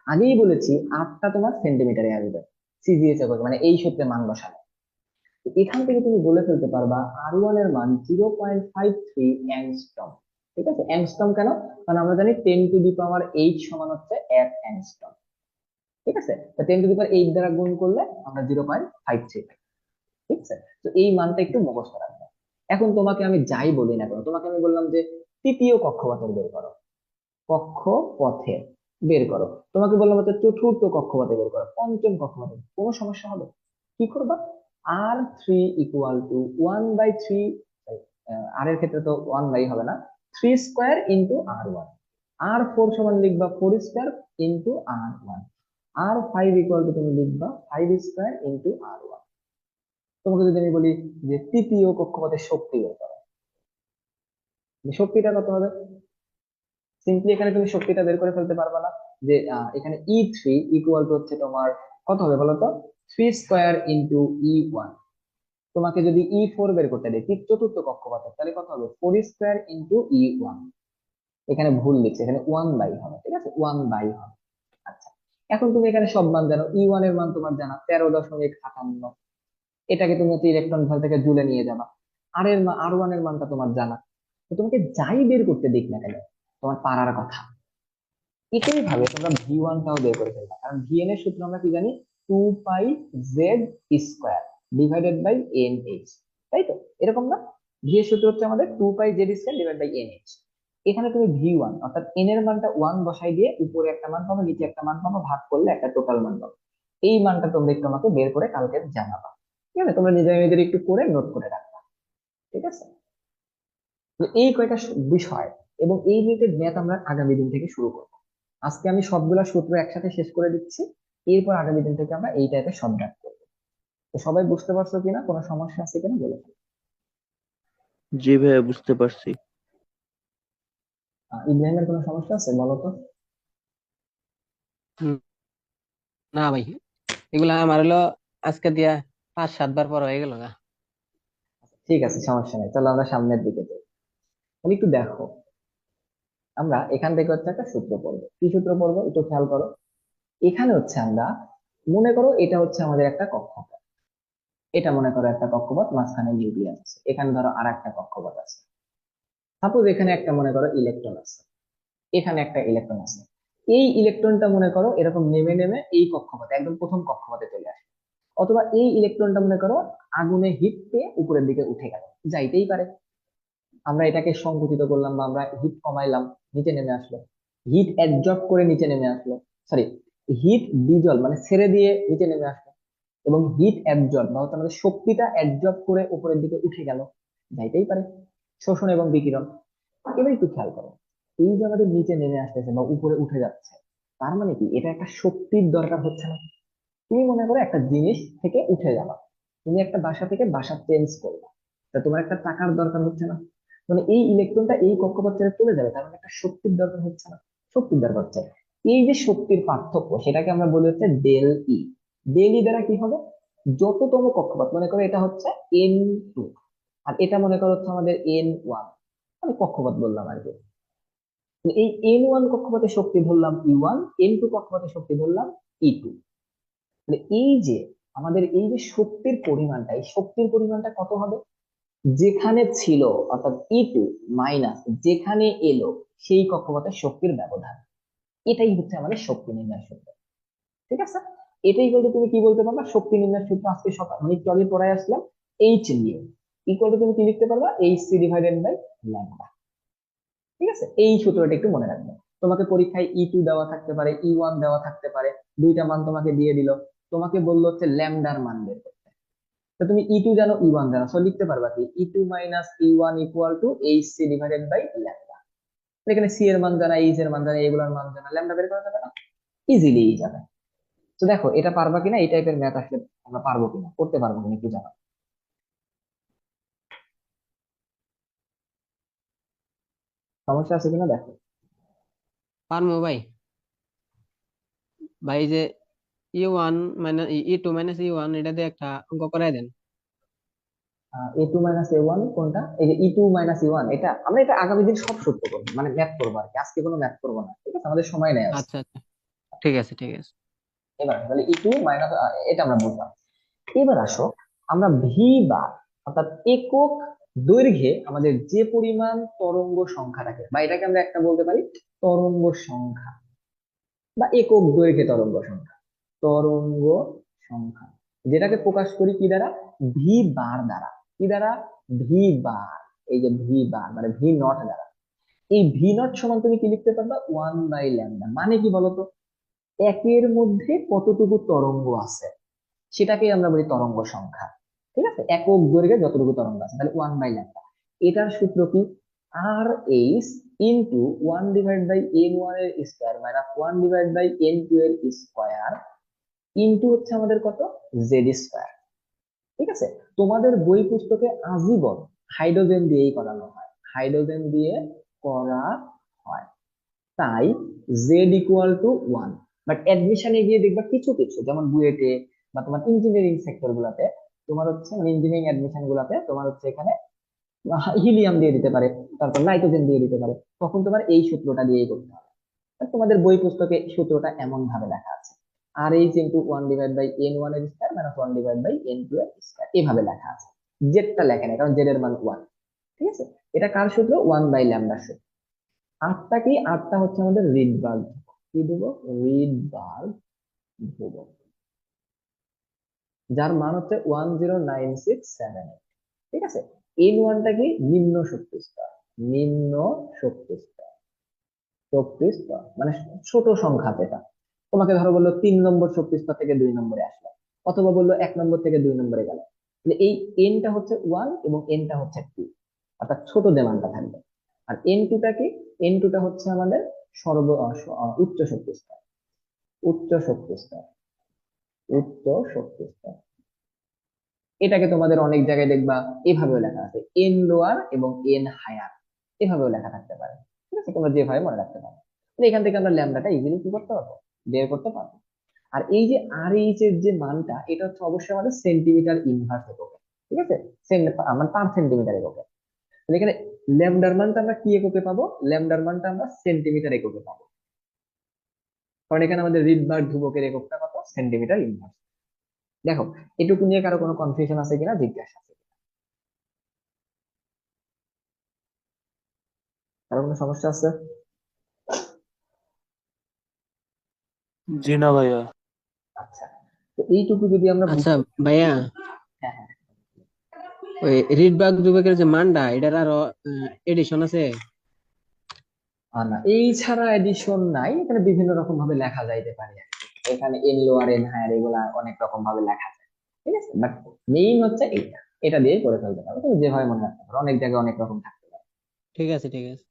আগেই বলেছি, আটটা তোমার সেন্টিমিটারে আসবে সিজিএস একক, মানে এই সূত্রে মান বসালে। তো এখান থেকে তুমি বলে ফেলতে পারবা R1 এর মান 0.53 অ্যাংস্ট্রম। ঠিক আছে, অ্যাংস্ট্রম কেন? কারণ আমরা জানি 10⁻8 সমান হচ্ছে 1 অ্যাংস্ট্রম। ঠিক আছে, তো 10⁻8 দ্বারা গুণ করলে আমরা 0.53 পাই। ঠিক আছে, তো এই মানটা একটু মুখস্থ রাখবে। এখন তোমাকে আমি যাই বলি না কেন, তোমাকে আমি বললাম যে তৃতীয় কক্ষপথের বের করো, কক্ষপথে বের করো। তোমাকে বললাম হচ্ছে চতুর্থ কক্ষপথে বের করো, পঞ্চম কক্ষপথে, কোনো সমস্যা হবে? কি করবা, R3 ইকুয়াল টু 1/3, আর এর ক্ষেত্রে তো 1 বাই হবে না, 3² ইন্টু R1। R4 সমান লিখবা 4² into R1। R5 equal to তুমি লিখবা 5² ইন্টু R1। তোমাকে যদি আমি বলি যে তৃতীয় কক্ষপথের শক্তি বের করো, শক্তিটা কত হবে? সিম্পলি এখানে তুমি শক্তিটা বের করে ফেলতে পারবা না? যে এখানে E3 ইকুয়াল টু হচ্ছে তোমার কত হবে বলো তো, 3² ইন্টু E1। তোমাকে যদি E4 বের করতে দেয় ঠিক চতুর্থ কক্ষপথে, তাহলে কত হবে, 4² ইন্টু E1। এখানে ভুল লিখছে, এখানে 1 বাই হবে, ঠিক আছে, 1 বাই হবে। আচ্ছা, এখন তুমি এখানে সব মান জানো। E1 এর মান তোমার জানা 13.58, এটাকে তুমি হচ্ছে ইলেকট্রন ভোল্ট থেকে জুলে নিয়ে যাবা। R1 এর মানটা তোমার জানা। তো তোমাকে যাই বের করতে দিক না কেন, তোমার পারার কথা। একই ভাবে তোমরা V1টাও বের করে ফেলবা, কারণ Vn এর সূত্র আমরা কি জানি, 2πz² ডিভাইডেড বাই NH, তাই তো? এরকম না? V এর সূত্র হচ্ছে আমাদের 2πz² ডিভাইড বাই NH। এখানে তুমি V1 অর্থাৎ n এর মানটা 1 বসাই দিয়ে উপরে একটা মান পাবো, নিচে একটা মান পাবো, ভাগ করলে একটা টোটাল মান পাবো। এই মানটা তোমরা একটু আমাকে বের করে কালকে জানাবা। ঠিক আছে, তোমরা নিজেরা নিজের একটু করে নোট করে রাখবা। ঠিক আছে, তো এই কয়টা বিষয় এবং এই রিলেটেড ম্যাথ আমরা আগামী দিন থেকে শুরু করবো। আজকে আমি সবগুলা সূত্র একসাথে শেষ করে দিচ্ছি, এরপর আগামী দিন থেকে আমরা এই টাইপের সব ম্যাথ করবো। তো সবাই বুঝতে পারছো কিনা, কোনো সমস্যা আছে কিনা বলো। জি ভাইয়া, বুঝতে পারছি। ইব্রাহিমের কোনো সমস্যা আছে বলো তো। হুম, না ভাই, এগুলা আমার হলো আজকে দিয়া 5-7 বার পর হয়ে গেল না। ঠিক আছে, সমস্যা নেই, চলো আমরা সামনের দিকে যাই। তাহলে একটু দেখো, আমরা এখান থেকে হচ্ছে একটা সূত্র পড়বো। কি সূত্র পড়বো একটু খেয়াল করো। এখানে হচ্ছে আমরা, মনে করো এটা হচ্ছে আমাদের একটা কক্ষপথ। এটা মনে করো একটা কক্ষপথ, মাঝখানে নিউক্লিয়াস আছে, এখানে ধরো আর একটা কক্ষপথ আছে। সাপোজ এখানে একটা মনে করো ইলেকট্রন আছে, এখানে একটা ইলেকট্রন আছে। এই ইলেকট্রনটা মনে করো এরকম নেমে নেমে এই কক্ষপথে, একদম প্রথম কক্ষপথে চলে আসে। অথবা এই ইলেকট্রনটা মনে করো আগুনে হিট পেয়ে উপরের দিকে উঠে গেল, যাইতেই পারে। আমরা এটাকে সংকুচিত করলাম বা আমরা হিট কমাইলাম, নিচে নেমে আসলো। হিট অ্যাবজর্ব করে নিচে নেমে আসলো, সরি, হিট ডিজল মানে ছেড়ে দিয়ে নিচে নেমে আসলো। এবং হিট অ্যাবজর্ব বা হচ্ছে আমাদের শক্তিটা অ্যাবজর্ব করে উপরের দিকে উঠে গেল, যাইতেই পারে। শোষণ এবং বিকিরণ। এবার একটু খেয়াল করো, এই যে আমাদের নিচে নেমে আসতেছে বা উপরে উঠে যাচ্ছে, তার মানে কি এটা একটা শক্তির দরকার হচ্ছে না। তুমি মনে করো একটা জিনিস থেকে উঠে যাবা, তুমি একটা বাসা থেকে বাসা চেঞ্জ করবা, তা তোমার একটা টাকার দরকার হচ্ছে না। মানে এই ইলেকট্রনটা এই কক্ষপথ ছেড়ে চলে যাবে, তার মানে একটা শক্তির দরকার হচ্ছে না। শক্তির দরকার হচ্ছে, এই যে শক্তির পার্থক্য সেটাকে আমরা বলি হচ্ছে ডেল ই। ডেল ই দ্বারা কি হবে, যততম কক্ষপথ, মনে করো এটা হচ্ছে N2, আর এটা মনে করো হচ্ছে আমাদের N1, আমি কক্ষপথ বললাম আর কি। এই N1 কক্ষপথে শক্তি ধরলাম E1, N2 কক্ষপথে শক্তি ধরলাম E2। মানে এই যে আমাদের এই যে শক্তির পরিমাণটা, এই শক্তির পরিমাণটা কত হবে, যেখানে ছিল অর্থাৎ E2 মাইনাস যেখানে এলো সেই কক্ষপথের শক্তির ব্যবধান। এটাই হচ্ছে আমাদের শক্তি নির্ণয় সূত্র। ঠিক আছে, এটাই বলতে তুমি কি বলতে পারবা, শক্তি নির্ণয় সূত্র আজকে সকাল মানে একটু আগে পড়ায় আসলাম, এইচ নিয়ে ইকুয়াল টু তুমি কি লিখতে পারবা, H C divided by lambda. ঠিক আছে, এই সূত্রটা একটু মনে রাখবে। তোমাকে পরীক্ষায় E2 দেওয়া থাকতে পারে, E1 দেওয়া থাকতে পারে, দুইটা মান তোমাকে দিয়ে দিল, তোমাকে বললো হচ্ছে ল্যামডার মান বের করতে। তো তুমি E2 জানো, E1 জানো, সো লিখতে পারবা কি E2 minus E1 equal to H C divided by lambda. এখানে সি এর মান জানা, এইচ এর মান জানা, এগুলোর মান জানা, ল্যামডা বের করা যাবে না, ইজিলি যাবে। তো দেখো এটা পারবা কিনা, এই টাইপের ম্যাথ আসলে আমরা পারবো কিনা, করতে পারবো কিনা একটু জানো। সমস্যা আছে কিনা দেখো। পারমু ভাই। ভাই এই যে E1 minus E2 minus E1, এটা দিয়ে একটা অঙ্ক করাই দেন। A2 - A1 কোনটা, এই যে E2 - E1, এটা আমরা এটা আগামী দিন সব সূত্র করবো, মানে ম্যাথ করবো আর কি, আজকে কোনো ম্যাথ করবো না, ঠিক আছে, আমাদের সময় নেই আজকে। আচ্ছা আচ্ছা, ঠিক আছে ঠিক আছে। এবার তাহলে E2 মাইনাস, এটা আমরা বুঝলাম। এবার আসো, আমরা ভি বার অর্থাৎ একক দৈর্ঘ্যে আমাদের যে পরিমাণ তরঙ্গ সংখ্যা থাকে, বা এটাকে আমরা একটা বলতে পারি তরঙ্গ সংখ্যা, বা একক দৈর্ঘ্যে তরঙ্গ সংখ্যা, তরঙ্গ সংখ্যা, যেটাকে প্রকাশ করি কি দ্বারা, ভি বার দ্বারা। কি দ্বারা, ভি বার, এই যে ভি বার মানে ভি নট দ্বারা। এই ভি নট সমান তুমি কি লিখতে পারবা, 1/λ। মানে কি বলতো, একের মধ্যে কতটুকু তরঙ্গ আছে সেটাকেই আমরা বলি তরঙ্গ সংখ্যা। ঠিক আছে, একক দৈর্ঘ্যে যতটুকু তরঙ্গ আছে, তাহলে 1/λ। এটার সূত্র কি, আর এইচ ইন্টু 1/n1 এর স্কোয়ার মাইনাস 1/n2 এর স্কোয়ার ইন্টু হচ্ছে আমাদের কত, জেড স্কোয়ার। ঠিক আছে, তোমাদের বই পুস্তকে আজীবন হাইড্রোজেন দিয়েই করানো হয়, হাইড্রোজেন দিয়ে করা হয়। তাই জেড ইকুয়াল টু 1। বাট অ্যাডমিশনে গিয়ে দেখবা কিছু কিছু, যেমন বুয়েটে বা তোমার ইঞ্জিনিয়ারিং সেক্টর গুলাতে, তোমার হচ্ছে মানে ইঞ্জিনিয়ারিং অ্যাডমিশন গুলাতে তোমার হচ্ছে এখানে হিলিয়াম দিয়ে দিতে পারে, তারপর নাইট্রোজেন দিয়ে দিতে পারে, তখন তোমার এই সূত্রটা দিয়েই করতে হবে। আর তোমাদের বই পুস্তকে সূত্রটা এমন ভাবে লেখা আছে, আর এইচ ইন্টু 1/n1 এর স্কয়ার মাইনাস 1/n2 এর স্কয়ার, এভাবে লেখা আছে। জেডটা লেখে না, কারণ জেড এর মান 1। ঠিক আছে, এটা কার সূত্র, 1/λ সূত্র। আটটা কি, আটটা হচ্ছে আমাদের রিডবার্গ ধ্রুবক। কি ধ্রুবক, রিডবার্গ ধ্রুবক, যার মান হচ্ছে 109678। ঠিক আছে, N1টা কি, নিম্ন শক্তি স্তর, নিম্ন শক্তি স্তর, শক্তি স্তর মানে ছোট সংখ্যা যেটা। তোমাকে ধরো বললো 3 নম্বর শক্তি স্তর থেকে 2 নম্বরে আসলো, অথবা বললো 1 নম্বর থেকে 2 নম্বরে গেল, তাহলে এই এনটা হচ্ছে 1 এবং এনটা হচ্ছে 2, অর্থাৎ ছোট যে মানটা থাকবে। আর N2টা কি, N2টা হচ্ছে আমাদের উচ্চ শক্তি স্তর, উচ্চ শক্তি স্তর, উচ্চ শক্তি স্তর। এটাকে তোমাদের অনেক জায়গায় দেখবা এভাবেও লেখা আছে, এন লোয়ার এবং এন হায়ার, এভাবেও লেখা থাকতে পারে। ঠিক আছে, তোমরা যেভাবে মনে রাখতে পারো। তাহলে এখান থেকে আমরা ল্যামডাটা ইজিলি কি করতে পারবো, বের করতে পারবো। আর এই যে আর এইচ এর যে মানটা, এটা হচ্ছে অবশ্যই আমাদের সেন্টিমিটার ইনভার্স এককে। ঠিক আছে, মানে পার সেন্টিমিটার এককে। তাহলে এখানে ল্যামডার মানটা আমরা কি এককে পাবো, ল্যামডার মানটা আমরা সেন্টিমিটার এককে পাবো, কারণ এখানে আমাদের রিডবার্গ ধ্রুবকের এককটা কত, সেন্টিমিটার ইনভার্স। দেখো, এটুকু নিয়ে কারো কোনো কনফিউশন আছে কিনা জিজ্ঞাসা আছে, কারো কোনো সমস্যা আছে? জি না ভাইয়া। আচ্ছা, তো এইটুকু যদি আমরা আচ্ছা বুঝতে, ভাইয়া, হ্যাঁ হ্যাঁ। ওই রিডবার্গ দুবেকের যে মানটা, এটার আরো এডিশন আছে? না, এই ছাড়া এডিশন নাই, এখানে বিভিন্ন রকম ভাবে লেখা যাইতে পারে আর কি। এখানে এন লোয়ার এন হায়ার এগুলা অনেক রকম ভাবে লেখা যায়। ঠিক আছে, বাট মেইন হচ্ছে এইটা, এটা দিয়ে করে ফেলতে পারো, তুমি যেভাবে মনে রাখতে পারো, অনেক জায়গায় অনেক রকম থাকতে পারে। ঠিক আছে, ঠিক আছে।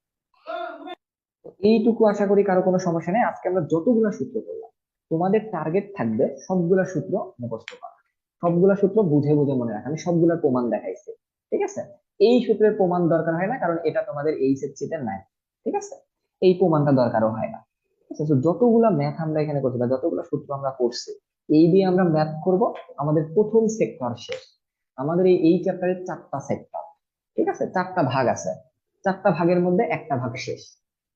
তো এইটুকু আশা করি কারো কোনো সমস্যা নেই। আজকে আমরা যতগুলা সূত্র করলাম, তোমাদের টার্গেট থাকবে সবগুলা সূত্র মুখস্থ করা, সবগুলা সূত্র বুঝে বুঝে মনে রাখা। আমি সবগুলা প্রমাণ দেখাইছি। ঠিক আছে, এই সূত্রের প্রমাণ দরকার হয় না, কারণ এটা তোমাদের এই সেট চিটে নাই। ঠিক আছে, এই প্রমাণটা দরকারও হয় না। ঠিক আছে, তো যতগুলা ম্যাথ আমরা এখানে করছি বা যতগুলা সূত্র আমরা করছি, এই দিয়ে আমরা ম্যাথ করব। আমাদের প্রথম সেক্টর শেষ। আমাদের এই চ্যাপ্টারের 4টা সেক্টর। ঠিক আছে, 4টা ভাগ আছে, 4টা ভাগের মধ্যে একটা ভাগ শেষ।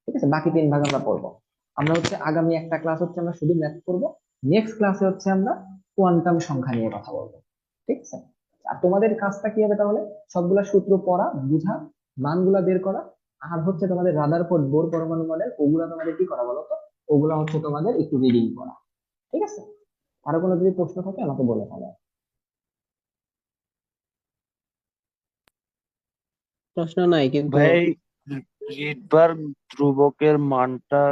ঠিক আছে, বাকি 3 ভাগ আমরা পড়বো। আমরা হচ্ছে আগামী একটা ক্লাস হচ্ছে আমরা শুধু ম্যাথ করবো। নেক্সট ক্লাসে হচ্ছে আমরা কোয়ান্টাম সংখ্যা নিয়ে কথা বলবো। ঠিক আছে, আর তোমাদের কাজটা কি হবে তাহলে, সবগুলা সূত্র পড়া, বুঝা, মানগুলা বের করা, আর হচ্ছে তোমাদের রাদারফোর্ড বোর পরমাণু মডেল, ওগুলা তোমাদের কি করা বলো তো, ওগুলা হচ্ছে তোমাদের একটু রিডিং করা। ঠিক আছে, আরো কোনো যদি প্রশ্ন থাকে আমাকে বলে ফেলো। প্রশ্ন নাই কিন্তু। ভাই, রিডবার্গ ধ্রুবকের মানটা